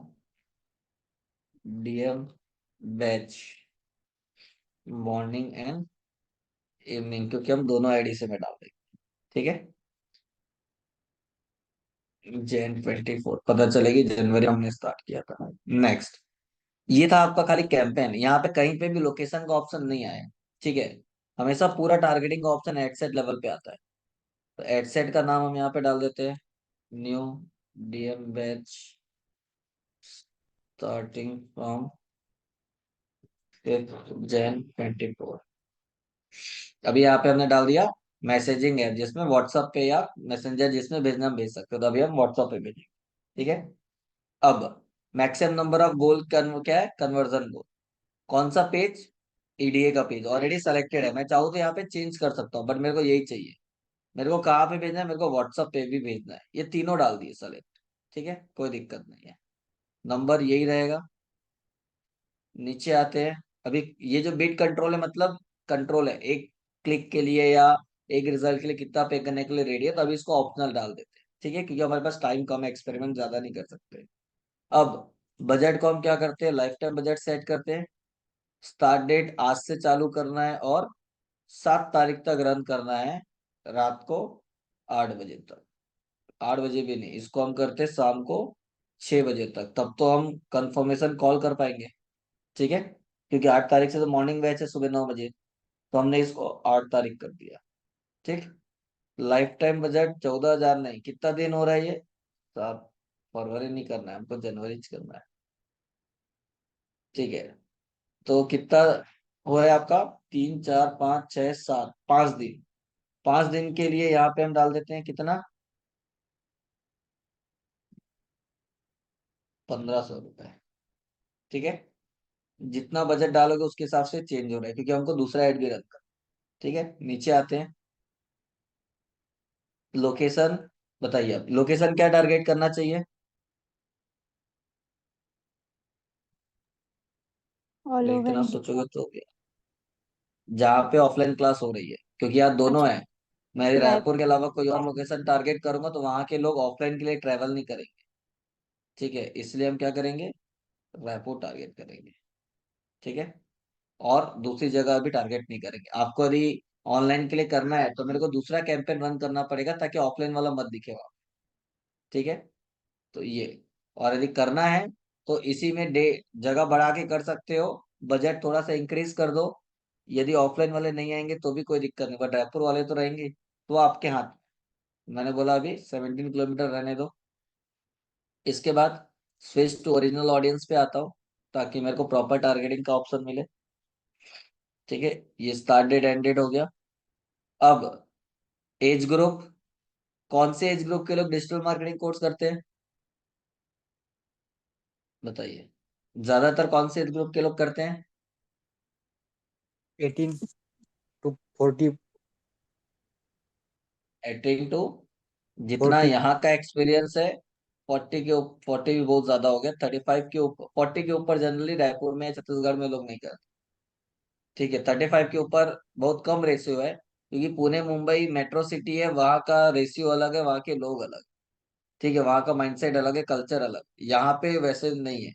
DM batch morning and evening, क्योंकि हम दोनों आईडी से मैं डाल देंगे। ठीक है, Jan 24 पता चलेगी, जनवरी हमने स्टार्ट किया था। नेक्स्ट, ये था आपका खाली कैंपेन। यहाँ पे कहीं पे भी लोकेशन का ऑप्शन नहीं आया। ठीक है, हमेशा पूरा टारगेटिंग का ऑप्शन एडसेट लेवल पे आता है। तो एडसेट का नाम हम यहाँ पे डाल देते हैं, new DM batch starting from Jan 24। अभी यहाँ पे हमने डाल दिया मैसेजिंग ऐप, जिसमें व्हाट्सएप पे या मैसेंजर जिसमें भेजना हम भेज सकते हो, तो अभी हम व्हाट्सएप पे भेजेंगे। ठीक है, अब मैक्सिमम नंबर ऑफ गोल क्या है, कन्वर्जन गोल। कौन सा पेज, ईडीए का पेज ऑलरेडी सेलेक्टेड है, मैं चाहूँ तो यहाँ पे चेंज कर सकता हूँ, बट मेरे को यही चाहिए। मेरे को कहाँ पे भेजना है, मेरे को व्हाट्सएप पे भी भेजना है, ये तीनों डाल दिए सेलेक्ट। ठीक है, कोई दिक्कत नहीं है, नंबर यही रहेगा। नीचे आते हैं, अभी ये जो बिट कंट्रोल है, मतलब कंट्रोल है एक क्लिक के लिए या एक रिजल्ट के लिए कितना पे करने के लिए रेडी है, तो अभी इसको ऑप्शनल डाल देते हैं। ठीक है, क्योंकि हमारे पास टाइम कम है, एक्सपेरिमेंट ज्यादा नहीं कर सकते। अब बजट को हम क्या करते हैं, लाइफ टाइम बजट सेट करते हैं। स्टार्ट डेट आज से चालू करना है और 7 तारीख तक रन करना है, रात को 8 बजे तक। 8 बजे भी नहीं, इसको हम करते हैं शाम को 6 बजे तक, तब तो हम कंफर्मेशन कॉल कर पाएंगे। ठीक है, क्योंकि 8 तारीख से तो मॉर्निंग बैच है, सुबह 9 बजे, तो हमने इसको 8 तारीख कर दिया। ठीक, लाइफ टाइम बजट 14,000 नहीं, कितना दिन हो रहा है ये, 7 फरवरी नहीं करना है हमको, जनवरी करना है। ठीक है, तो कितना हो रहा है आपका, 3 4 5 6 7, 5 दिन। 5 दिन के लिए यहाँ पे हम डाल देते हैं कितना, 1,500 रुपए। ठीक है, जितना बजट डालोगे उसके हिसाब से चेंज हो रहा है, क्योंकि हमको दूसरा ऐड भी रन कर। ठीक है, नीचे आते हैं, लोकेशन बताइए, आप लोकेशन क्या टारगेट करना चाहिए, ऑल अगर ओवर इतना इंडिया। सोचोगे तो जहाँ पे ऑफलाइन क्लास हो रही है, क्योंकि यहाँ दोनों अच्छा। है। मैं रायपुर। रायपुर के अलावा कोई और लोकेशन टारगेट करूंगा तो वहां के लोग ऑफलाइन के लिए ट्रेवल नहीं करेंगे। ठीक है, इसलिए हम क्या करेंगे, रायपुर टारगेट करेंगे। ठीक है, और दूसरी जगह भी टारगेट नहीं करेंगे। आपको यदि ऑनलाइन के लिए करना है तो मेरे को दूसरा कैंपेन रन करना पड़ेगा, ताकि ऑफलाइन वाला मत दिखे वहां। ठीक है, तो ये, और यदि करना है तो इसी में डे जगह बढ़ा के कर सकते हो, बजट थोड़ा सा इंक्रीज कर दो। यदि ऑफलाइन वाले नहीं आएंगे तो भी कोई दिक्कत नहीं, बट रायपुर वाले तो रहेंगे, तो आपके हाथ। मैंने बोला अभी 17 किलोमीटर रहने दो। इसके बाद स्विच टू ओरिजिनल ऑडियंस पे आता हूँ, ताकि मेरे को प्रॉपर टारगेटिंग का ऑप्शन मिले। ठीक है, ये स्टार्ट डेट एंड डेट हो गया। अब एज ग्रुप, कौन से एज ग्रुप के लोग डिजिटल मार्केटिंग कोर्स करते हैं, बताइए, ज्यादातर कौन से एज ग्रुप के लोग करते हैं, 18 to 40। 18 टू, जितना 40। यहाँ का एक्सपीरियंस है 40 भी बहुत ज्यादा हो गया, 35 के ऊपर, 40 के ऊपर जनरली रायपुर में या छत्तीसगढ़ में लोग नहीं करते। ठीक है, 35 के ऊपर बहुत कम रेशियो है, क्योंकि पुणे मुंबई मेट्रो सिटी है, वहाँ का रेशियो अलग है, वहाँ के लोग अलग। ठीक है, वहाँ का माइंडसेट अलग है, कल्चर अलग, यहाँ पे वैसे नहीं है।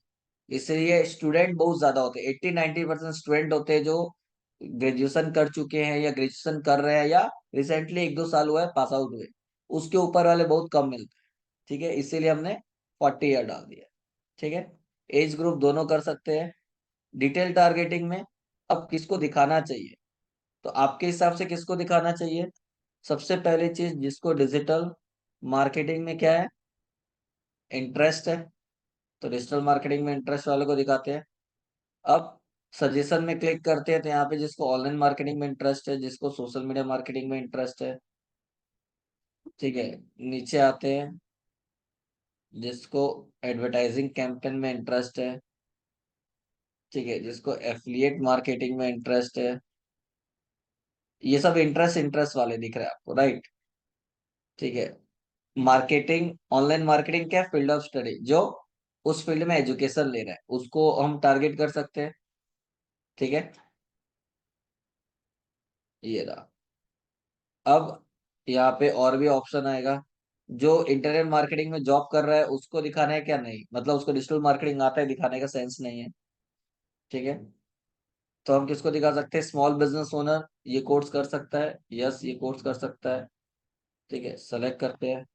इसलिए स्टूडेंट बहुत ज्यादा होते हैं, 80-90% स्टूडेंट होते हैं जो ग्रेजुएशन कर चुके हैं या ग्रेजुएशन कर रहे हैं, या रिसेंटली 1-2 साल हुआ है पास आउट हुए। उसके ऊपर वाले बहुत कम मिलते हैं। ठीक है, इसीलिए हमने 40 ईयर डाल दिया। ठीक है, एज ग्रुप दोनों कर सकते हैं। डिटेल टारगेटिंग में अब किसको दिखाना चाहिए, तो आपके हिसाब से किसको दिखाना चाहिए? सबसे पहली चीज, जिसको डिजिटल मार्केटिंग में क्या है, इंटरेस्ट है, तो डिजिटल मार्केटिंग में इंटरेस्ट वालों को दिखाते हैं। अब सजेशन में क्लिक करते हैं, तो यहाँ पे जिसको ऑनलाइन मार्केटिंग में इंटरेस्ट है, जिसको सोशल मीडिया मार्केटिंग में इंटरेस्ट है। ठीक है, नीचे आते हैं, जिसको एडवर्टाइजिंग कैंपेन में इंटरेस्ट है। ठीक है, जिसको एफिलिएट मार्केटिंग में इंटरेस्ट है। ये सब इंटरेस्ट इंटरेस्ट वाले दिख रहे हैं आपको, राइट? ठीक है, मार्केटिंग, ऑनलाइन मार्केटिंग क्या है? फील्ड ऑफ स्टडी, जो उस फील्ड में एजुकेशन ले रहा है उसको हम टारगेट कर सकते हैं। ठीक है, ये रहा। अब यहाँ पे और भी ऑप्शन आएगा, जो इंटरनेट मार्केटिंग में जॉब कर रहा है उसको दिखाना है क्या? नहीं, मतलब उसको डिजिटल मार्केटिंग आता है, दिखाने का सेंस नहीं है। ठीक है, तो हम किसको दिखा सकते हैं? स्मॉल बिजनेस ओनर ये कोर्स कर सकता है, यस ये कोर्स कर सकता है। ठीक है, सेलेक्ट करते हैं।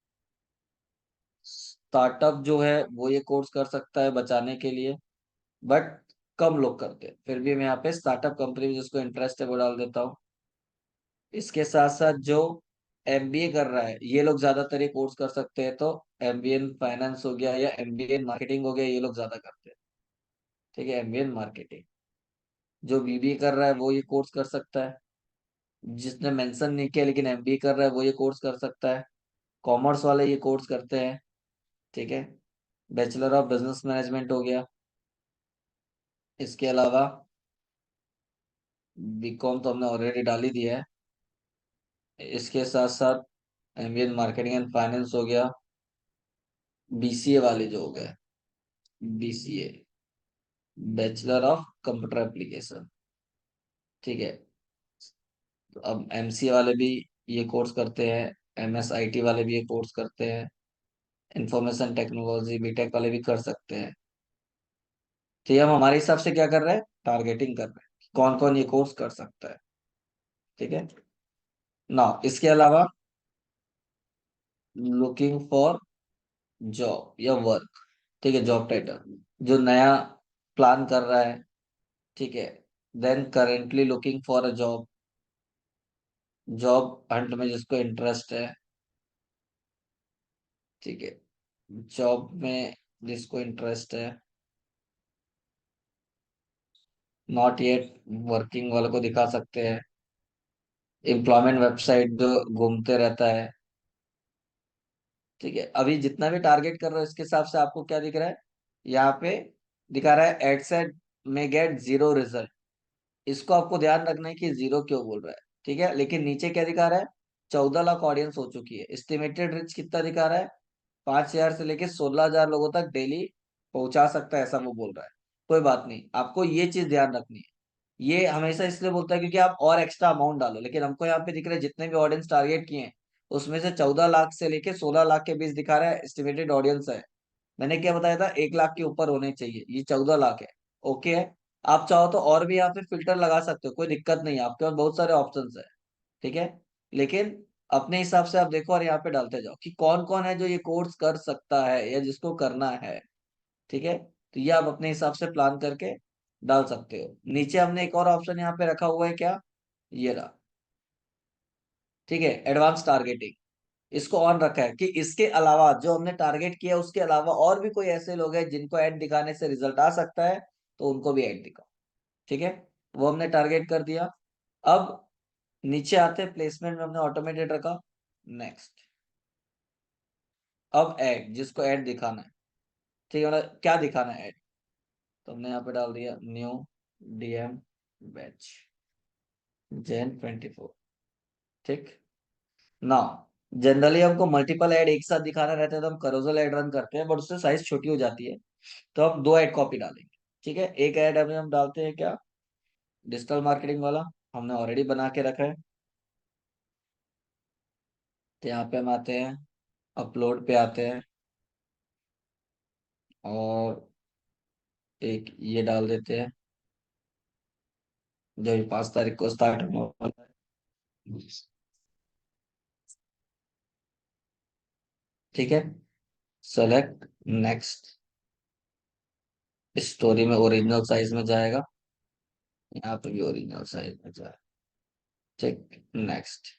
स्टार्टअप जो है वो ये कोर्स कर सकता है बचाने के लिए, बट कम लोग करते हैं, फिर भी मैं यहाँ पे स्टार्टअप कंपनी में जिसको इंटरेस्ट है वो डाल देता हूँ। इसके साथ साथ जो एमबीए कर रहा है ये लोग ज्यादातर ये कोर्स कर सकते हैं, तो एमबीए इन फाइनेंस हो गया या एमबीए इन मार्केटिंग हो गया, ये लोग ज्यादा करते हैं। ठीक है, एमबीए इन मार्केटिंग। जो बीबीए कर रहा है वो ये कोर्स कर सकता है, जिसने मेंशन नहीं किया लेकिन एमबीए कर रहा है वो ये कोर्स कर सकता है। कॉमर्स वाले ये कोर्स करते हैं। ठीक है, बैचलर ऑफ बिजनेस मैनेजमेंट हो गया। इसके अलावा बीकॉम तो हमने ऑलरेडी डाल ही दिया है। इसके साथ साथ MBA in marketing and finance हो गया। बीसीए वाले जो हो गए, BCA, bachelor of computer application. ठीक है, तो अब एमसीए वाले भी ये कोर्स करते हैं, एमएसआईटी वाले भी ये कोर्स करते हैं, इंफॉर्मेशन टेक्नोलॉजी बीटेक वाले भी कर सकते हैं। तो ये हम हमारे हिसाब से क्या कर रहे हैं? टारगेटिंग कर रहे हैं, कौन कौन ये कोर्स कर सकता है। ठीक है ना, इसके अलावा लुकिंग फॉर जॉब या वर्क। ठीक है, जॉब टाइटल, जो नया प्लान कर रहा है। ठीक है, then currently looking for a job, job hunt में जिसको इंटरेस्ट है। ठीक है, जॉब में जिसको इंटरेस्ट है। नॉट येट वर्किंग वाले को दिखा सकते हैं। एम्प्लॉयमेंट वेबसाइट जो घूमते रहता है। ठीक है, अभी जितना भी टारगेट कर रहे हो इसके हिसाब से आपको क्या दिख रहा है? यहाँ पे दिखा रहा है एडसेट में गेट जीरो रिजल्ट। इसको आपको ध्यान रखना है कि जीरो क्यों बोल रहा है। ठीक है, लेकिन नीचे क्या दिखा रहा है? 14 लाख ऑडियंस हो चुकी है। एस्टिमेटेड रिच कितना दिखा रहा है? 5,000 से लेके 16,000 लोगों तक डेली पहुंचा सकता है, ऐसा वो बोल रहा है। कोई बात नहीं, आपको ये चीज ध्यान रखनी है। ये हमेशा इसलिए बोलता है क्योंकि आप और एक्स्ट्रा अमाउंट डालो, लेकिन हमको यहाँ पे दिख रहा है जितने भी ऑडियंस टारगेट किए हैं उसमें से 14 लाख से लेके 16 लाख के बीच दिखा रहा है एस्टिमेटेड ऑडियंस है। मैंने क्या बताया था? 1 लाख के ऊपर होने चाहिए, ये 14 लाख है। ओके है, आप चाहो तो और भी यहाँ पे फिल्टर लगा सकते हो, कोई दिक्कत नहीं है, आपके पास बहुत सारे ऑप्शन है। ठीक है, लेकिन अपने हिसाब से आप देखो और यहाँ पे डालते जाओ कि कौन कौन है जो ये कोर्स कर सकता है या जिसको करना है। ठीक है, तो ये आप अपने हिसाब से प्लान करके डाल सकते हो। नीचे हमने एक और ऑप्शन यहाँ पे रखा हुआ है, क्या? ये रहा। ठीक है, एडवांस टारगेटिंग, इसको ऑन रखा है कि इसके अलावा जो हमने टारगेट किया उसके अलावा और भी कोई ऐसे लोग हैं जिनको ऐड दिखाने से रिजल्ट आ सकता है, तो उनको भी ऐड दिखाओ। ठीक है, वो हमने टारगेट कर दिया। अब नीचे आते हैं, प्लेसमेंट में हमने ऑटोमेटेड रखा। नेक्स्ट, अब ऐड, जिसको ऐड दिखाना है। ठीक है, मतलब क्या दिखाना है ऐड, तो हमने यहाँ पे डाल दिया न्यू डीएम बैच Jan 24। ठीक ना, जनरली हमको मल्टीपल ऐड एक साथ दिखाना रहता है तो हम करोजल ऐड रन करते हैं, बट उससे साइज छोटी हो जाती है, तो हम दो ऐड कॉपी डालेंगे। ठीक है, एक ऐड अभी हम डालते हैं क्या, डिजिटल मार्केटिंग वाला, हमने ऑलरेडी बना के रखा है। तो यहाँ पे हम आते हैं, अपलोड पे आते हैं, और एक ये डाल देते हैं जो 5 तारीख को स्टार्ट होने वाला है। ठीक है, सेलेक्ट, नेक्स्ट, स्टोरी में ओरिजिनल साइज में जाएगा, यहाँ पे भी ओरिजिनल साइज में जाएगा। ठीक, नेक्स्ट।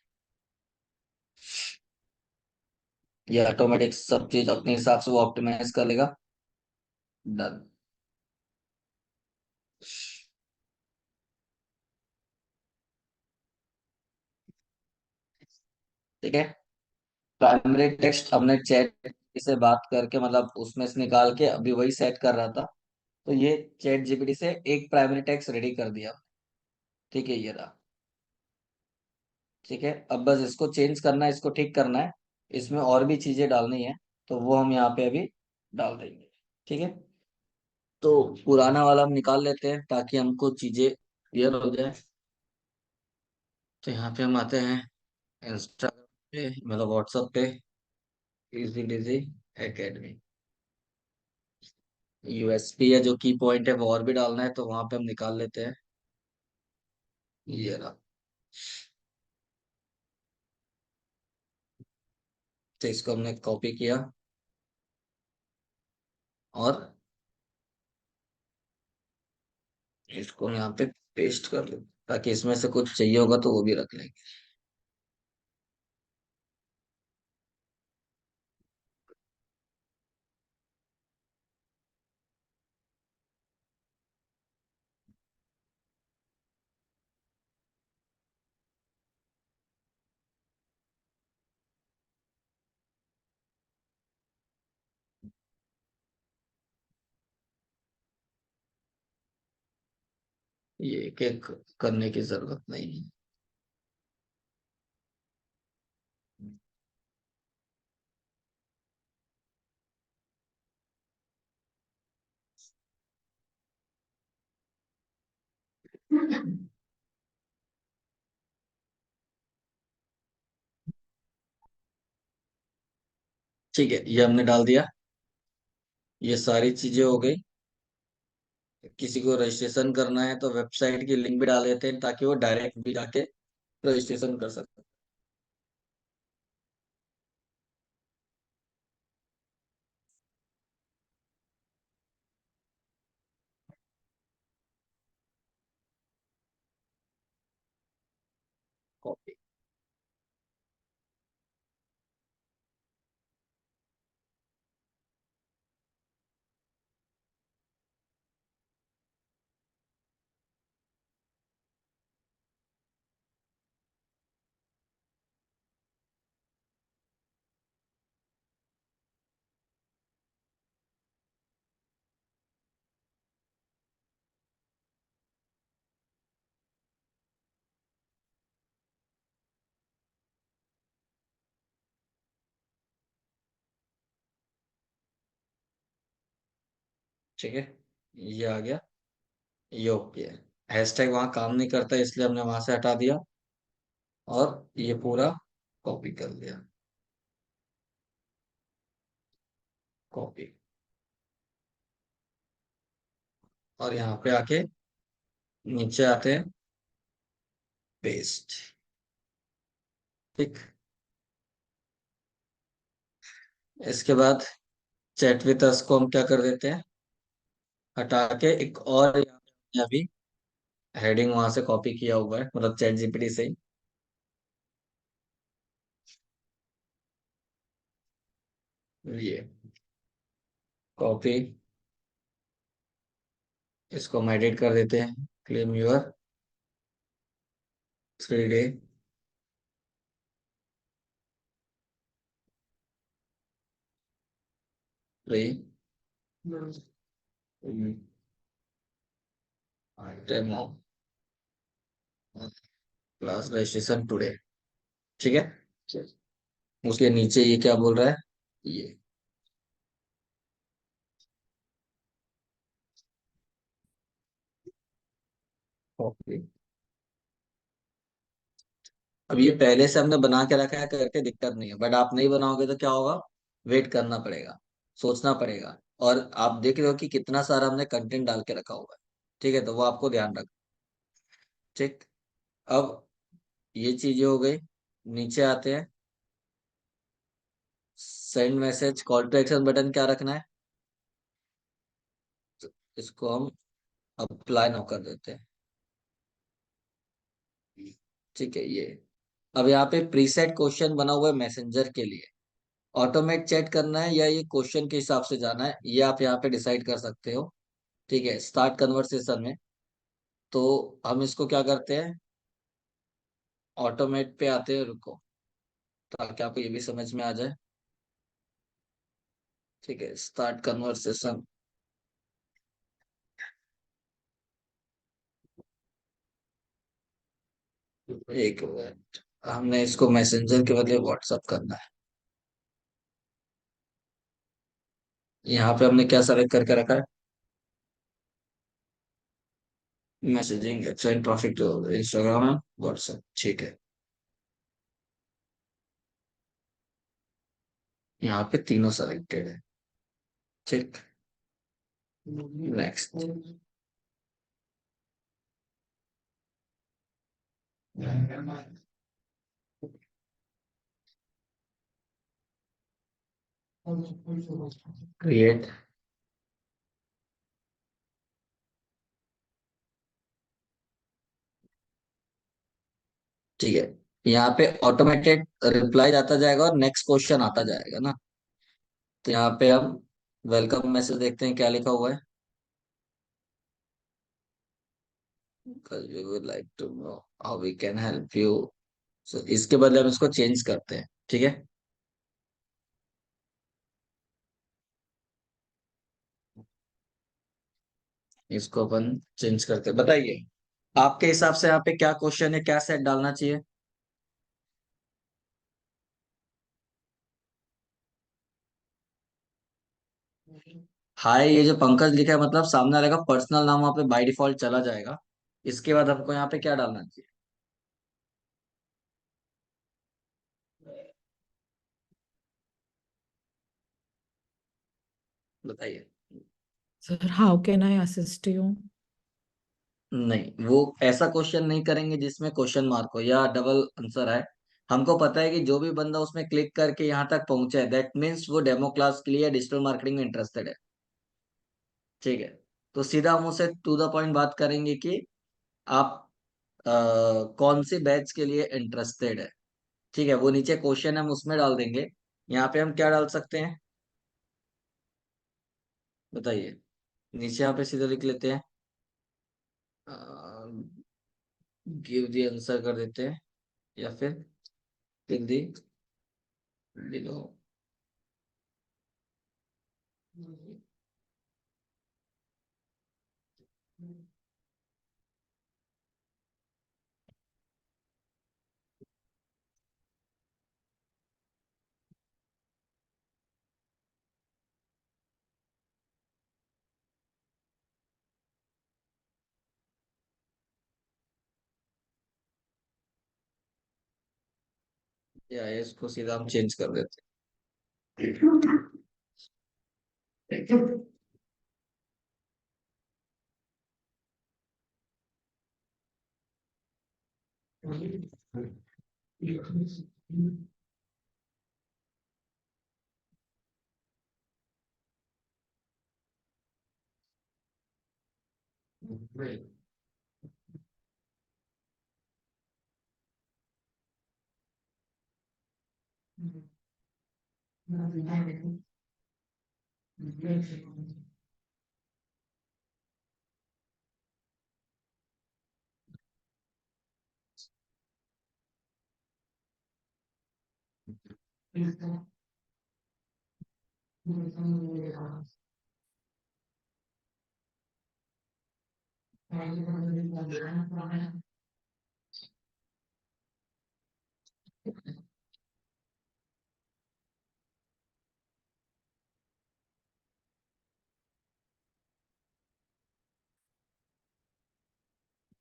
ये ऑटोमेटिक सब चीज अपने हिसाब से वो ऑप्टिमाइज कर लेगा। डन। ठीक है, प्राइमरी टेक्स्ट हमने चैट से बात करके, मतलब उसमें से निकाल के अभी वही सेट कर रहा था, तो ये चैट जीपीटी से एक प्राइमरी टेक्स्ट रेडी कर दिया। ठीक है, ये रहा। ठीक है, अब बस इसको चेंज करना है, इसको ठीक करना है, इसमें और भी चीजें डालनी है, तो वो हम यहाँ पे अभी डाल देंगे। ठीक है, तो पुराना वाला हम निकाल लेते हैं ताकि हमको चीजें क्लियर हो जाए। तो यहाँ पे हम आते हैं इंस्टाग्राम पे, मतलब व्हाट्सएप पे, इजी डिजी एकेडमी। यूएसपी है जो की पॉइंट है वो और भी डालना है, तो वहां पे हम निकाल लेते हैं, ये रहा। तो इसको हमने कॉपी किया और इसको यहाँ पे पेस्ट कर लो, ताकि इसमें से कुछ चाहिए होगा तो वो भी रख लेंगे। ये एक एक करने की जरूरत नहीं है। ठीक है, ये हमने डाल दिया, ये सारी चीजें हो गई। किसी को रजिस्ट्रेशन करना है तो वेबसाइट की लिंक भी डाल देते हैं ताकि वो डायरेक्ट भी जाके रजिस्ट्रेशन कर सकते हैं। कॉपी। ठीक है, ये आ गया, ये ओके है। हैशटैग वहां काम नहीं करता इसलिए हमने वहां से हटा दिया, और ये पूरा कॉपी कर लिया, कॉपी। और यहाँ पे आके नीचे आते हैं, पेस्ट। ठीक, इसके बाद चैट विद अस को हम क्या कर देते हैं, हटा के एक और यहाँ पे हमने अभी हेडिंग वहां से कॉपी किया हुआ है, मतलब चैट जीपीटी से ही। ये कॉपी, इसको हम एडिट कर देते हैं, claim your 3 day free demo class registration today. ठीक है, उसके नीचे ये क्या बोल रहा है, ये ओके। अब ये पहले से हमने बना के रखा है करके दिक्कत नहीं है, बट आप नहीं बनाओगे तो क्या होगा, वेट करना पड़ेगा, सोचना पड़ेगा। और आप देख रहे हो कि कितना सारा हमने कंटेंट डाल के रखा हुआ है। ठीक है, तो वो आपको ध्यान रख। ठीक। अब ये चीजें हो गई। नीचे आते हैं, send message call to action button क्या रखना है, तो इसको हम अप्लाई नाउ कर देते हैं। ठीक है, ये अब यहाँ पे प्रीसेट क्वेश्चन बना हुआ है मैसेंजर के लिए। ऑटोमेट चैट करना है या ये क्वेश्चन के हिसाब से जाना है, ये आप यहाँ पे डिसाइड कर सकते हो। ठीक है, स्टार्ट कन्वर्सेशन में तो हम इसको क्या करते हैं, ऑटोमेट पे आते हैं, रुको ताकि आपको ये भी समझ में आ जाए। ठीक है, स्टार्ट कन्वर्सेशन। एक मिनट, हमने इसको मैसेंजर के बदले व्हाट्सअप करना है। यहाँ पे हमने क्या सेलेक्ट करके रखा है, messaging send traffic to Instagram and WhatsApp. ठीक है, यहाँ पे तीनों सेलेक्टेड है। ठीक, नेक्स्ट। क्रिएट। ठीक है, यहाँ पे ऑटोमेटेड रिप्लाई आता जाएगा और नेक्स्ट क्वेश्चन आता जाएगा ना। तो यहाँ पे हम वेलकम मैसेज देखते हैं क्या लिखा हुआ है, because we would like to know how we can help you। so, इसके बदले हम इसको चेंज करते हैं। ठीक है, इसको अपन चेंज करते हैं। बताइए आपके हिसाब से यहाँ पे क्या क्वेश्चन है, क्या सेट डालना चाहिए। हाय, ये जो पंकज लिखा है मतलब सामने वाले का पर्सनल नाम वहाँ पे बाय डिफॉल्ट चला जाएगा। इसके बाद हमको यहाँ पे क्या डालना चाहिए, बताइए। Sir, how can I assist you? नहीं, वो ऐसा क्वेश्चन नहीं करेंगे जिसमें क्वेश्चन मार्क हो या डबल आंसर है। हमको पता है कि जो भी बंदा उसमें क्लिक करके यहाँ तक पहुंचा है दैट मीन्स वो डेमो क्लास के लिए डिजिटल मार्केटिंग में इंटरेस्टेड है। ठीक है, तो सीधा हम उससे टू द पॉइंट बात करेंगे कि आप कौन सी बैच के लिए इंटरेस्टेड है। ठीक है, वो नीचे क्वेश्चन हम उसमें डाल देंगे। यहाँ पे हम क्या डाल सकते हैं, बताइए। नीचे यहाँ पे सीधा लिख लेते हैं, गिव दी आंसर कर देते हैं, या फिर फिल दी बिलो। या इसको सीधा हम चेंज कर देते हैं।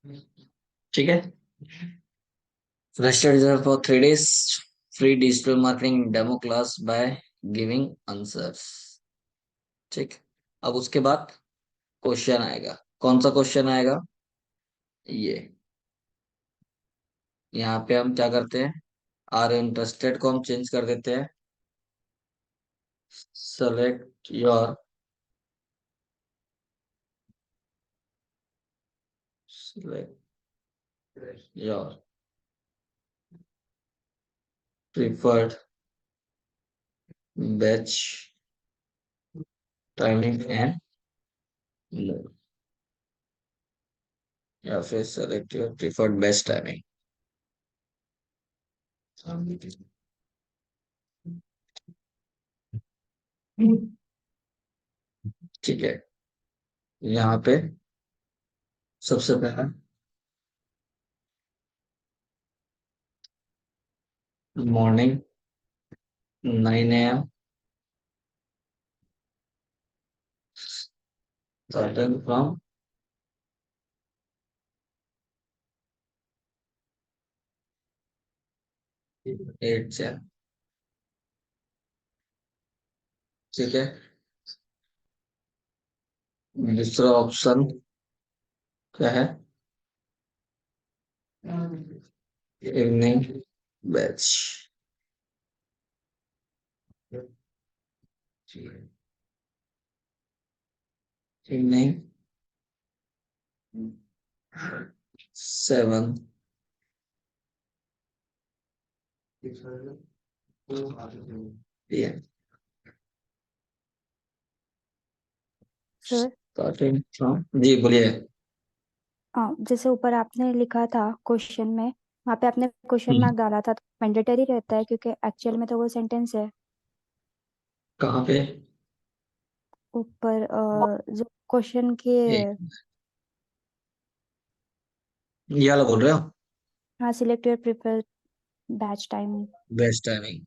ठीक है। registered for 3 days free digital marketing demo class by giving answers। ठीक। अब उसके बाद क्वेश्चन आएगा। कौन सा क्वेश्चन आएगा? ये। यहाँ पे हम क्या करते हैं, आर इंटरेस्टेड को हम चेंज कर देते हैं, select your select your preferred batch timing and mode, या फिर select your preferred batch timing। ठीक है। यहाँ पे सबसे पहला morning 9 AM starting from 8 Jan। ठीक है। दूसरा ऑप्शन क्या है? Evening batch. Evening 7 PM। Sir starting from, जी बोलिए। हाँ, जैसे ऊपर आपने लिखा था क्वेश्चन में, वहाँ पे आपने क्वेश्चन मार्क डाला था, तो मैंडेटरी रहता है क्योंकि एक्चुअल में तो वो सेंटेंस है। कहाँ पे? ऊपर जो क्वेश्चन के, एक, ये वाला बोल रहे हो? हाँ, select your preferred batch timing. Best timing.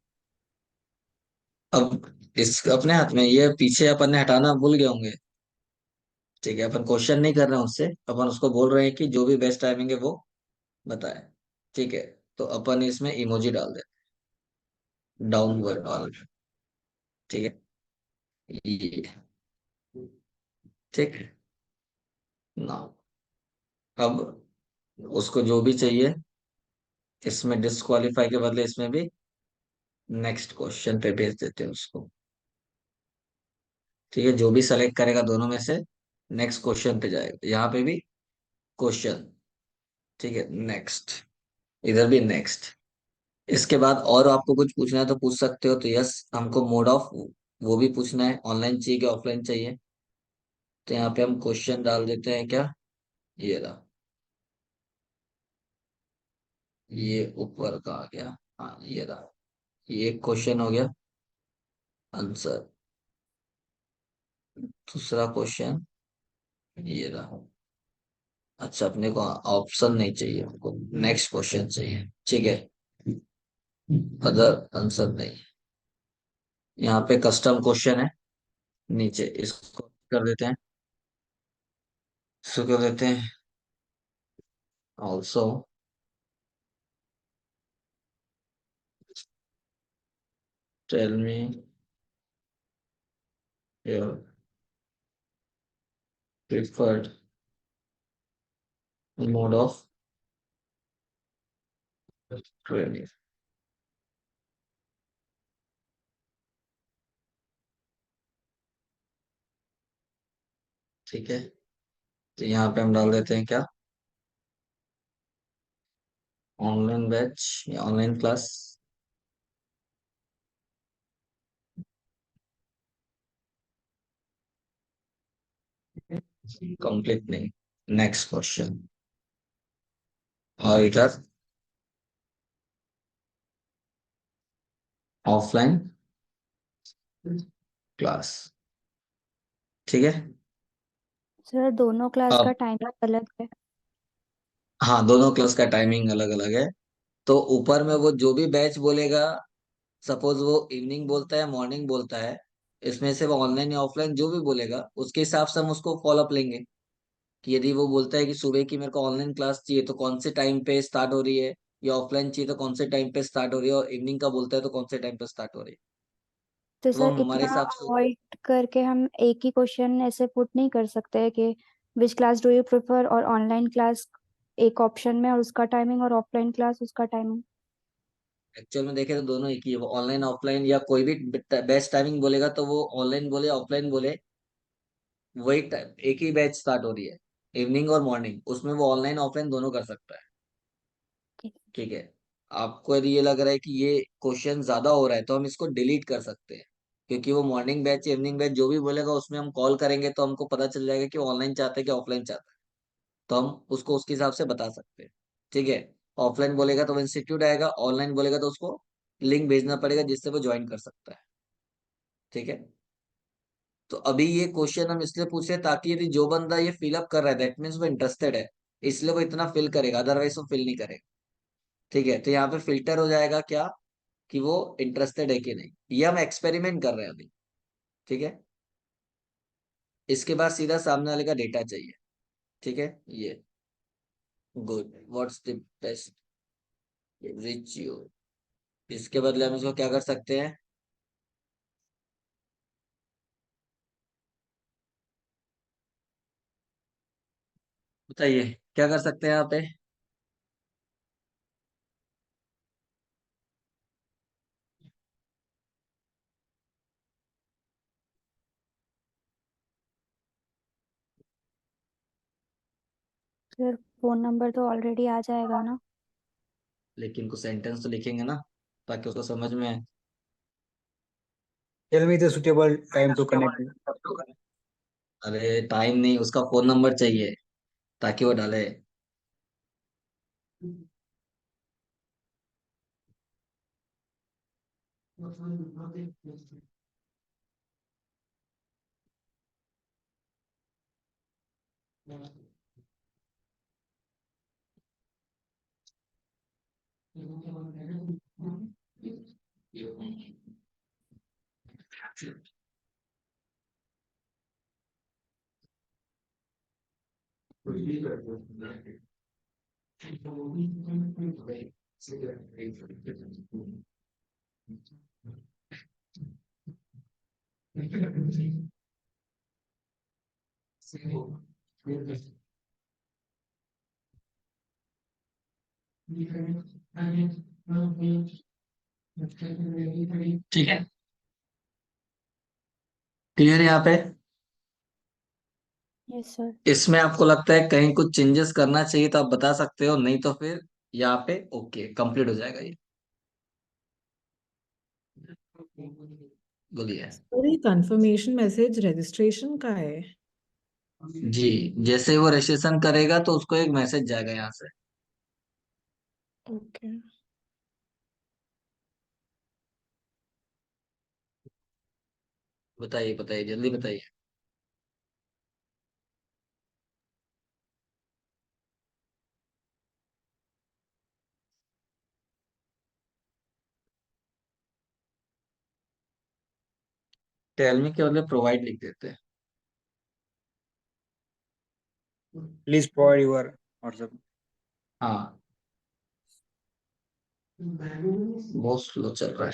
अब इस अपने हाथ में, ये पीछे अपन ने हटाना भूल गए होंगे। ठीक है, अपन क्वेश्चन नहीं कर रहे हैं उससे, अपन उसको बोल रहे हैं कि जो भी बेस्ट टाइमिंग है वो बताए। ठीक है। तो अपन इसमें इमोजी डाल दे, डाउनवर्ड वाला। ठीक है। ये। ठीक है ना। अब उसको जो भी चाहिए, इसमें डिस्क्वालीफाई के बदले इसमें भी नेक्स्ट क्वेश्चन पे भेज देते हैं उसको। ठीक है, जो भी सेलेक्ट करेगा दोनों में से नेक्स्ट क्वेश्चन पे जाएगा। यहाँ पे भी क्वेश्चन। ठीक है, नेक्स्ट। इधर भी नेक्स्ट। इसके बाद और आपको कुछ पूछना है तो पूछ सकते हो। तो यस, हमको मोड ऑफ वो भी पूछना है, ऑनलाइन चाहिए कि ऑफलाइन चाहिए। तो यहाँ पे हम क्वेश्चन डाल देते हैं क्या, ये रहा। ये ऊपर का आ गया। हाँ, ये रहा। ये एक क्वेश्चन हो गया, आंसर। दूसरा क्वेश्चन ये रहा। अच्छा, अपने को ऑप्शन नहीं चाहिए, हमको नेक्स्ट क्वेश्चन चाहिए। ठीक है, अदर आंसर नहीं। यहाँ पे कस्टम क्वेश्चन है नीचे, इसको कर देते हैं। इसको कर देते हैं also tell me your preferred mode of training. ठीक है। तो यहाँ पे हम डाल देते हैं क्या, ऑनलाइन बैच या ऑनलाइन क्लास। कंप्लीट नहीं, नेक्स्ट क्वेश्चन। और इधर ऑफलाइन क्लास। ठीक है। सर दोनों क्लास का अब टाइमिंग अलग है। हाँ, दोनों क्लास का टाइमिंग अलग अलग है। तो ऊपर में वो जो भी बैच बोलेगा, सपोज वो इवनिंग बोलता है, मॉर्निंग बोलता है, इसमें से वो ऑनलाइन या ऑफलाइन जो भी बोलेगा उसके हिसाब से हम उसको फॉलो अप लेंगे। कि यदि वो बोलता है कि सुबह की मेरे को ऑनलाइन क्लास चाहिए तो कौन से टाइम पे स्टार्ट हो रही है, या ऑफलाइन चाहिए तो कौन से टाइम पे स्टार्ट हो रही है, और इवनिंग का बोलता है तो कौन से टाइम पे स्टार्ट हो रही है। तो तो वो सर हम हमारे इतना हिसाब से। अवॉइड करके हम एक ही क्वेश्चन ऐसे पुट नहीं कर सकते कि which class do you prefer, और ऑनलाइन क्लास एक ऑप्शन में और उसका टाइमिंग, और ऑफलाइन क्लास उसका टाइमिंग। एक्चुअल में देखे तो दोनों एक ही है, वो ऑनलाइन ऑफलाइन या कोई भी बेस्ट टाइमिंग बोलेगा तो वो ऑनलाइन बोले ऑफलाइन बोले, वही टाइम एक ही बैच स्टार्ट हो रही है, इवनिंग और मॉर्निंग, उसमें वो ऑनलाइन ऑफलाइन दोनों कर सकता है। ठीक है। आपको यदि ये लग रहा है कि ये क्वेश्चन ज्यादा हो रहा है तो हम इसको डिलीट कर सकते हैं, क्योंकि वो मॉर्निंग बैच इवनिंग बैच जो भी बोलेगा उसमें हम कॉल करेंगे तो हमको पता चल जाएगा कि वो ऑनलाइन चाहता है कि ऑफलाइन चाहता है, तो हम उसको उसके हिसाब से बता सकते हैं। ठीक है। ऑफलाइन बोलेगा तो वो इंस्टीट्यूट आएगा, ऑनलाइन बोलेगा तो उसको लिंक भेजना पड़ेगा जिससे वो ज्वाइन कर सकता है। ठीक है। तो अभी ये क्वेश्चन हम इसलिए पूछ रहे हैं ताकि यदि जो बंदा ये फिलअप कर रहा है दैट मीन्स वो इंटरेस्टेड है, इसलिए वो इतना फिल करेगा, अदरवाइज वो फिल नहीं करेगा। ठीक है। तो यहाँ पे फिल्टर हो जाएगा क्या, कि वो इंटरेस्टेड है कि नहीं। ये हम एक्सपेरिमेंट कर रहे हैं अभी। ठीक है। इसके बाद सीधा सामने वाले का डेटा चाहिए। ठीक है। ये good, what's the best rich you. इसके बदले हम इसको क्या कर सकते हैं, बताइए क्या कर सकते हैं यहाँ पे। फिर फोन नंबर तो ऑलरेडी आ जाएगा ना। लेकिन कुछ सेंटेंस तो लिखेंगे ना, ताकि उसको समझ में आए। Tell me the suitable time to connect. अरे टाइम नहीं, उसका फोन नंबर चाहिए ताकि वो डाले। ठीक है। क्लियर है यहाँ पे। Yes sir. इसमें आपको लगता है कहीं कुछ चेंजेस करना चाहिए तो आप बता सकते हो, नहीं तो फिर यहाँ पे ओके कंप्लीट हो जाएगा ये। बोलिए। और ये कंफर्मेशन मैसेज रजिस्ट्रेशन का है? जी, जैसे वो रजिस्ट्रेशन करेगा तो उसको एक मैसेज जाएगा यहाँ से। ओके। बताइए बताइए जल्दी बताइए। टेल मी के बदले प्रोवाइड लिख देते हैं। Please provide your WhatsApp. हाँ, बहुत स्लो चल रहा है।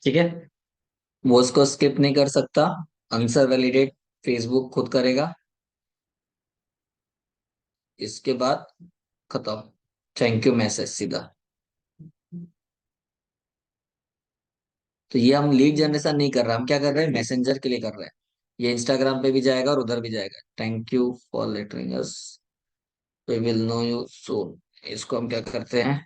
ठीक है। वो उसको स्किप नहीं कर सकता। आंसर वैलिडेट फेसबुक खुद करेगा। इसके बाद खत्म, थैंक यू मैसेज सीधा। तो ये हम लीड जनरेशन नहीं कर रहे, हम क्या कर रहे हैं, मैसेंजर के लिए कर रहे हैं। ये इंस्टाग्राम पे भी जाएगा और उधर भी जाएगा। Thank you for lettering us, we will know you soon. इसको हम क्या करते हैं,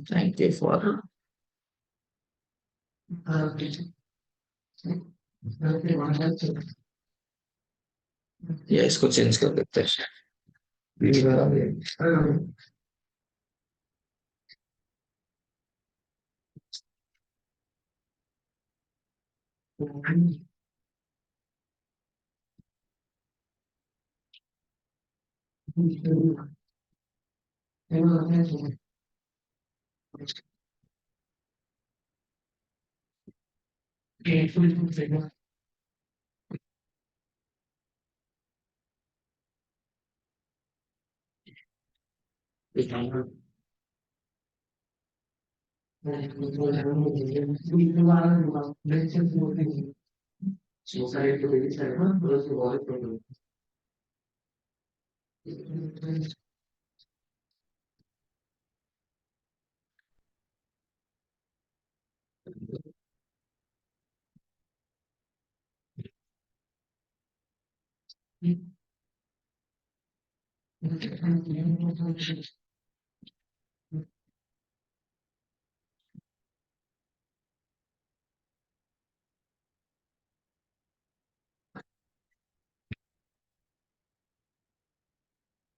थैंक यू फॉर, ये इसको चेंज कर देते हैं।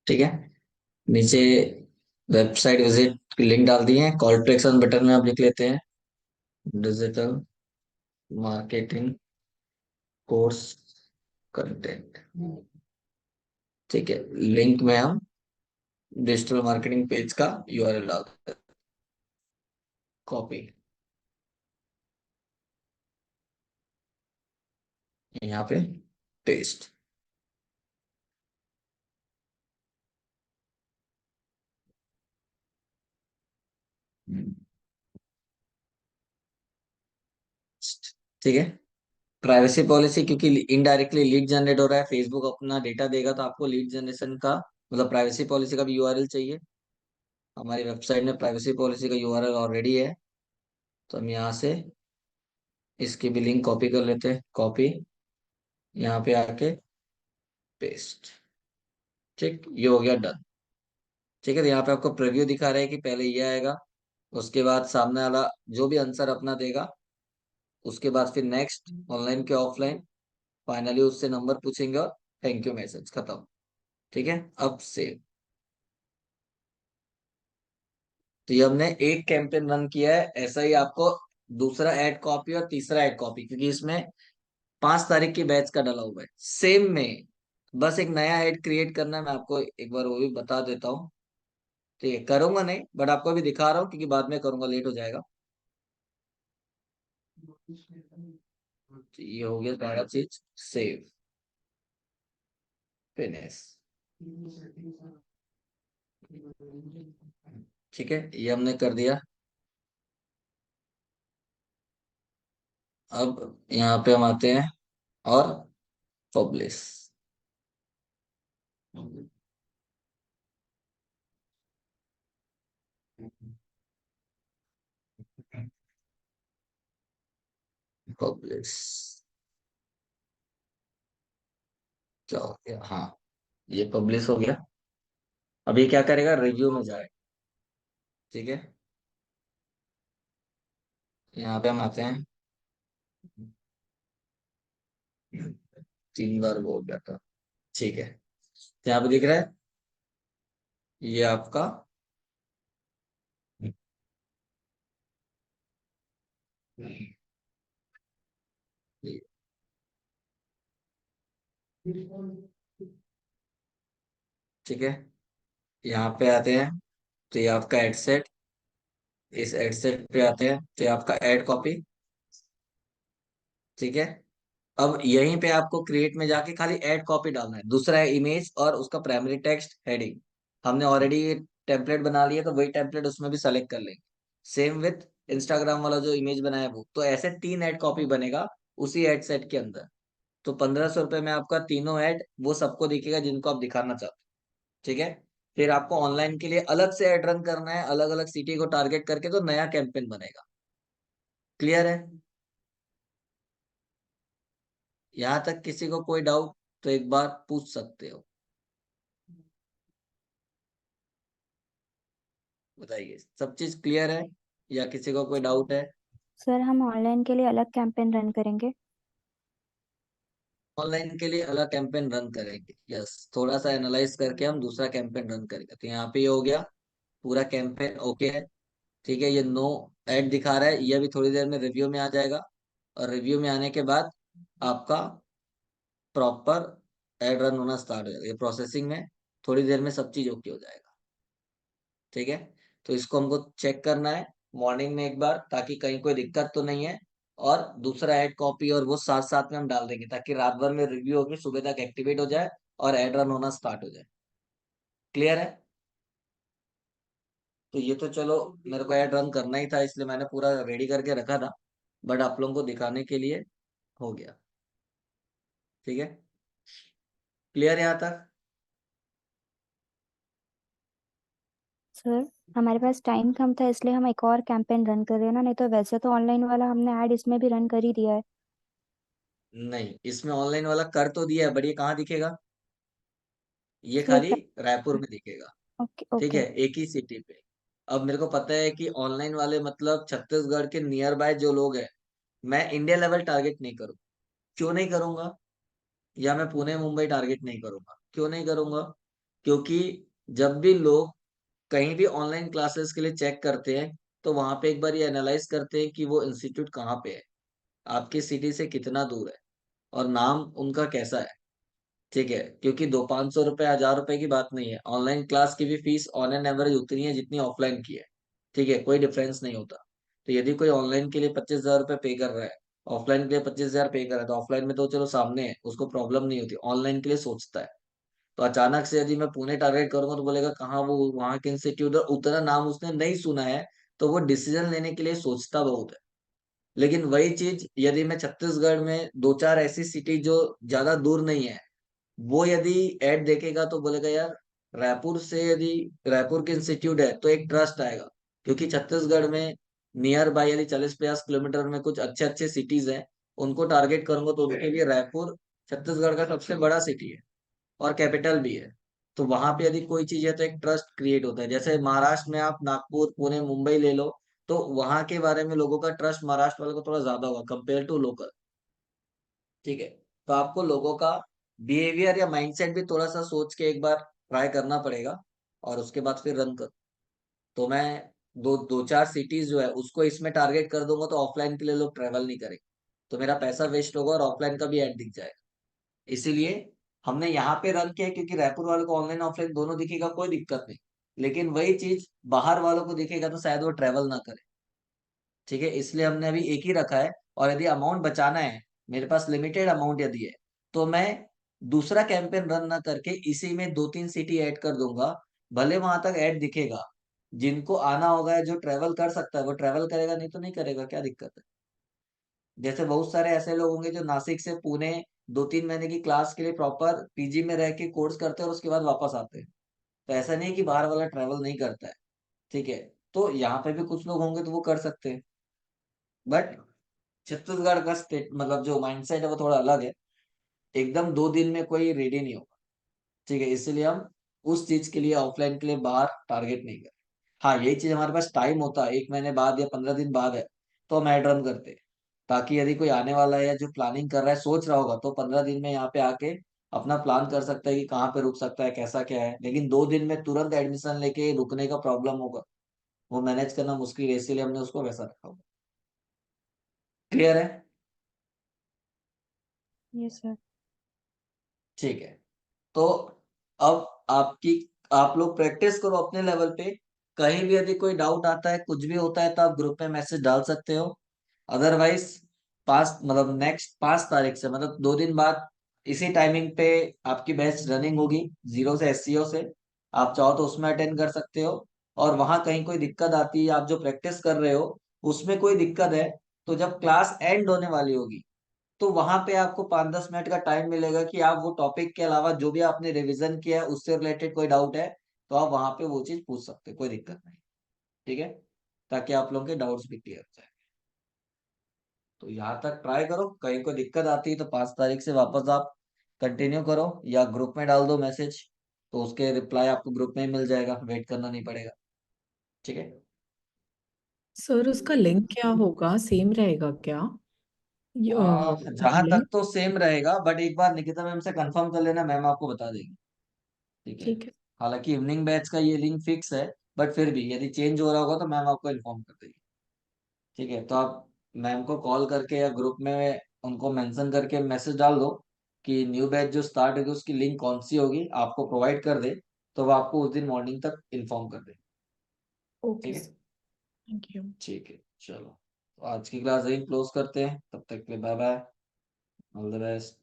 ठीक है, नीचे वेबसाइट विजिट की लिंक डाल दिए हैं, कॉल टू एक्शन बटन में आप लिख लेते हैं डिजिटल मार्केटिंग कोर्स कंटेंट। ठीक है, लिंक में हम डिजिटल मार्केटिंग पेज का यूआरएल डाल देते हैं, कॉपी, यहाँ पे पेस्ट। ठीक है, प्राइवेसी पॉलिसी, क्योंकि इनडायरेक्टली लीड जनरेट हो रहा है, फेसबुक अपना डेटा देगा तो आपको लीड जनरेशन का मतलब प्राइवेसी पॉलिसी का भी यूआरएल चाहिए। हमारी वेबसाइट में प्राइवेसी पॉलिसी का यूआरएल ऑलरेडी है, तो हम यहाँ से इसकी भी लिंक कॉपी कर लेते हैं, कॉपी, यहाँ पे आके पेस्ट। ठीक, ये हो गया डन। ठीक है, तो यहाँ पे आपको प्रीव्यू दिखा रहा है कि पहले ये आएगा, उसके बाद सामने वाला जो भी आंसर अपना देगा, उसके बाद फिर नेक्स्ट, ऑनलाइन के ऑफलाइन, फाइनली उससे नंबर पूछेंगे और थैंक यू मैसेज, खत्म। ठीक है, अब सेव। तो ये हमने एक कैंपेन रन किया है, ऐसा ही आपको दूसरा ऐड कॉपी और तीसरा ऐड कॉपी, क्योंकि इसमें 5 तारीख की बैच का डला हुआ है सेम में, बस एक नया ऐड क्रिएट करना है। मैं आपको एक बार वो भी बता देता हूँ। ठीक है, करूंगा नहीं बट आपको अभी दिखा रहा हूँ, क्योंकि बाद में करूंगा लेट हो जाएगा। तो ये हो गया सारा चीज, सेव, फिनिश। ठीक है, ये हमने कर दिया। अब यहाँ पे हम आते हैं और पब्लिश, पब्लिश क्या हो गया, हाँ, ये पब्लिश हो गया। अभी क्या करेगा, रिव्यू में जाए। ठीक है, यहाँ पे हम आते हैं, 3 बार बोल गया था। ठीक है, यहाँ पे दिख रहा है ये आपका, ठीक है, यहाँ पे आते हैं तो ये आपका एडसेट, इस एडसेट पे आते हैं तो ये आपका एड कॉपी। ठीक है, अब यहीं पे आपको क्रिएट में जाके खाली ऐड कॉपी डालना है, दूसरा है इमेज और उसका प्राइमरी टेक्स्ट हेडिंग। हमने ऑलरेडी टेम्पलेट बना लिया, तो वही टेम्पलेट उसमें भी सेलेक्ट कर लेंगे। सेम विथ इंस्टाग्राम वाला जो इमेज बनाया वो, तो ऐसे 3 ऐड कॉपी बनेगा उसी ऐड सेट के अंदर। तो 1500 रुपये में आपका तीनों ऐड वो सबको दिखेगा जिनको आप दिखाना चाहते हो। ठीक है। फिर आपको ऑनलाइन के लिए अलग से ऐड रन करना है, अलग अलग सिटी को टारगेट करके, तो नया कैंपेन बनेगा। क्लियर है? यहाँ तक किसी को कोई डाउट तो एक बार पूछ सकते हो, बताइए। सब चीज क्लियर है या किसी को कोई डाउट है? सर हम ऑनलाइन के लिए अलग कैंपेन रन करेंगे? ऑनलाइन के लिए अलग कैंपेन रन करेंगे, यस। थोड़ा सा एनालाइज करके हम दूसरा कैंपेन रन करेंगे। तो यहाँ पे ये हो गया, पूरा कैंपेन ओके है। ठीक है, ये नो ऐड दिखा रहा है, ये भी थोड़ी देर में रिव्यू में आ जाएगा। और रिव्यू में आने के बाद आपका प्रॉपर ऐड रन होना स्टार्ट हो जाएगा। ये प्रोसेसिंग में, थोड़ी देर में सब चीज ओके हो जाएगा। ठीक है। तो इसको हमको चेक करना है मॉर्निंग में एक बार, ताकि कहीं कोई दिक्कत तो नहीं है। और दूसरा ऐड कॉपी और वो साथ साथ में हम डाल देंगे, ताकि रात भर में रिव्यू होकर सुबह तक एक्टिवेट हो जाए और ऐड रन होना स्टार्ट हो जाए। क्लियर है? तो ये तो चलो, मेरे को ऐड रन करना ही था इसलिए मैंने पूरा रेडी करके रखा था, बट आप लोगों को दिखाने के लिए हो गया। ठीक है, क्लियर यहाँ तक? सर हमारे पास टाइम कम था इसलिए हम एक और कैंपेन रन कर रहे हैं ना, नहीं तो वैसे तो ऑनलाइन वाला हमने ऐड इसमें भी रन कर ही दिया है। नहीं, इसमें ऑनलाइन वाला कर तो दिया है, बट ये कहाँ दिखेगा? ये सिर्फ। खाली रायपुर में दिखेगा। ओके ठीक ओके। है, एक ही सिटी पे। अब मेरे को पता है कि ऑनलाइन वाले मतलब छत्तीसगढ़ के नियर बाय जो लोग हैं, मैं इंडिया लेवल टारगेट नहीं करूँ। क्यों नहीं करूंगा? या मैं पुणे मुंबई टारगेट नहीं करूंगा, क्यों नहीं करूंगा? क्योंकि जब भी लोग कहीं भी ऑनलाइन क्लासेस के लिए चेक करते हैं, तो वहां पे एक बार ये एनालाइज करते हैं कि वो इंस्टीट्यूट कहाँ पे है, आपकी सिटी से कितना दूर है, और नाम उनका कैसा है। ठीक है, क्योंकि 200-500 रुपए 1000 रुपए की बात नहीं है। ऑनलाइन क्लास की भी फीस ऑन एन एवरेज उतनी है जितनी ऑफलाइन की है। ठीक है, कोई डिफरेंस नहीं होता। तो यदि कोई ऑनलाइन के लिए 25,000 रुपये पे कर रहा है, ऑफलाइन के लिए 25,000 पे कर रहा है, तो ऑफलाइन में तो चलो सामने है, उसको प्रॉब्लम नहीं होती। ऑनलाइन के लिए सोचता है। तो अचानक से यदि मैं पुणे टारगेट करूंगा तो बोलेगा कहाँ वो, वहां के इंस्टीट्यूट, और उतना नाम उसने नहीं सुना है, तो वो डिसीजन लेने के लिए सोचता बहुत है। लेकिन वही चीज यदि मैं छत्तीसगढ़ में दो चार ऐसी सिटी जो ज्यादा दूर नहीं है, वो यदि ऐड देखेगा तो बोलेगा यार, रायपुर से यदि रायपुर के इंस्टीट्यूट है तो एक ट्रस्ट आएगा। क्योंकि छत्तीसगढ़ में नियर बाय यदि 40-50 किलोमीटर में कुछ अच्छे अच्छे सिटीज हैं, उनको टारगेट करूंगा तो उनके लिए रायपुर छत्तीसगढ़ का सबसे बड़ा सिटी है और कैपिटल भी है। तो वहां पे यदि कोई चीज है तो एक ट्रस्ट क्रिएट होता है। जैसे महाराष्ट्र में आप नागपुर, पुणे, मुंबई ले लो, तो वहां के बारे में लोगों का ट्रस्ट महाराष्ट्र वाले को थोड़ा ज्यादा होगा कंपेयर टू लोकल। ठीक है। तो आपको लोगों का बिहेवियर या माइंडसेट भी थोड़ा सा सोच के एक बार ट्राई करना पड़ेगा, और उसके बाद फिर रन कर। तो मैं दो दो चार सिटीज जो है उसको इसमें टारगेट कर दूंगा, तो ऑफलाइन के लिए लोग ट्रेवल नहीं करेंगे, तो मेरा पैसा वेस्ट होगा और ऑफलाइन का भी ऐड दिख जाएगा। इसीलिए हमने यहाँ पे रन किया, क्योंकि रायपुर वालों को ऑनलाइन ऑफलाइन दोनों दिखेगा, कोई दिक्कत नहीं। लेकिन वही चीज बाहर वालों को दिखेगा तो शायद वो ट्रेवल ना करे। ठीक है, इसलिए हमने अभी एक ही रखा है। और यदि अमाउंट बचाना है, मेरे पास लिमिटेड अमाउंट यदि है, तो मैं दूसरा कैंपेन रन ना करके इसी में 2-3 सिटी ऐड कर दूंगा। भले वहां तक ऐड दिखेगा, जिनको आना होगा, जो ट्रेवल कर सकता है वो ट्रेवल करेगा, नहीं तो नहीं करेगा, क्या दिक्कत है? जैसे बहुत सारे ऐसे लोग होंगे जो नासिक से पुणे 2-3 महीने की क्लास के लिए प्रॉपर पीजी में रह के कोर्स करते हैं और उसके बाद वापस आते हैं। तो ऐसा नहीं है कि बाहर वाला ट्रेवल नहीं करता है। ठीक है, तो यहाँ पे भी कुछ लोग होंगे तो वो कर सकते हैं। बट छत्तीसगढ़ का स्टेट मतलब जो माइंडसेट है वो थोड़ा अलग है। एकदम 2 दिन में कोई रेडी नहीं होगा। ठीक है, इसलिए हम उस चीज के लिए ऑफलाइन के लिए बाहर टारगेट नहीं कर। हाँ, यही चीज हमारे पास टाइम होता है 1 महीने बाद या 15 दिन बाद है, तो हम एड रन करते हैं। ताकि यदि कोई आने वाला है या जो प्लानिंग कर रहा है सोच रहा होगा, तो 15 दिन में यहाँ पे आके अपना प्लान कर सकता है कि कहाँ पे रुक सकता है, कैसा क्या है। लेकिन 2 दिन में तुरंत एडमिशन लेके रुकने का प्रॉब्लम होगा, वो मैनेज करना मुश्किल है, इसीलिए हमने उसको वैसा रखा होगा। क्लियर है? Yes sir. ठीक है। तो अब आप लोग प्रैक्टिस करो अपने लेवल पे। कहीं भी यदि कोई डाउट आता है, कुछ भी होता है, तो आप ग्रुप में मैसेज डाल सकते हो। अदरवाइज मतलब नेक्स्ट 5 तारीख से, मतलब 2 दिन बाद इसी टाइमिंग पे आपकी बैच रनिंग होगी, 0 से SCO से। आप चाहो तो उसमें अटेंड कर सकते हो। और वहां कहीं कोई दिक्कत आती है, आप जो प्रैक्टिस कर रहे हो उसमें कोई दिक्कत है, तो जब क्लास एंड होने वाली होगी तो वहां पे आपको 5-10 मिनट का टाइम मिलेगा कि आप वो टॉपिक के अलावा जो भी आपने रिवीजन किया है उससे रिलेटेड कोई डाउट है तो आप वहां पे वो चीज पूछ सकते हो, कोई दिक्कत नहीं। ठीक है, ताकि आप लोगों के डाउट्स भी क्लियर हो जाए। तो यहाँ तक ट्राई करो, कहीं कोई दिक्कत आती है तो 5 तारीख से वापस आप कंटिन्यू करो, या ग्रुप में डाल दो मैसेज, तो उसके रिप्लाई आपको ग्रुप में ही मिल जाएगा, वेट करना नहीं पड़ेगा। ठीक है। सर उसका लिंक क्या होगा, सेम रहेगा क्या? जहां तक लिंक। तो सेम रहेगा, बट एक बार निकिता मैम से कंफर्म कर लेना, मैम आपको बता देगी। ठीक है। ठीक है। हालांकि इवनिंग बैच का ये लिंक फिक्स है, बट फिर भी यदि चेंज हो रहा होगा तो मैम आपको इन्फॉर्म कर देगी। ठीक है, तो आप मैम को कॉल करके या ग्रुप में उनको मेंशन करके मैसेज डाल दो कि न्यू बैच जो स्टार्ट होगी उसकी लिंक कौन सी होगी, आपको प्रोवाइड कर दे, तो वो आपको उस दिन मॉर्निंग तक इन्फॉर्म कर दे। ओके ठीक है। Sir, thank you. ठीक है, चलो, तो आज की क्लास यही क्लोज करते हैं, तब तक के लिए bye bye, all the best.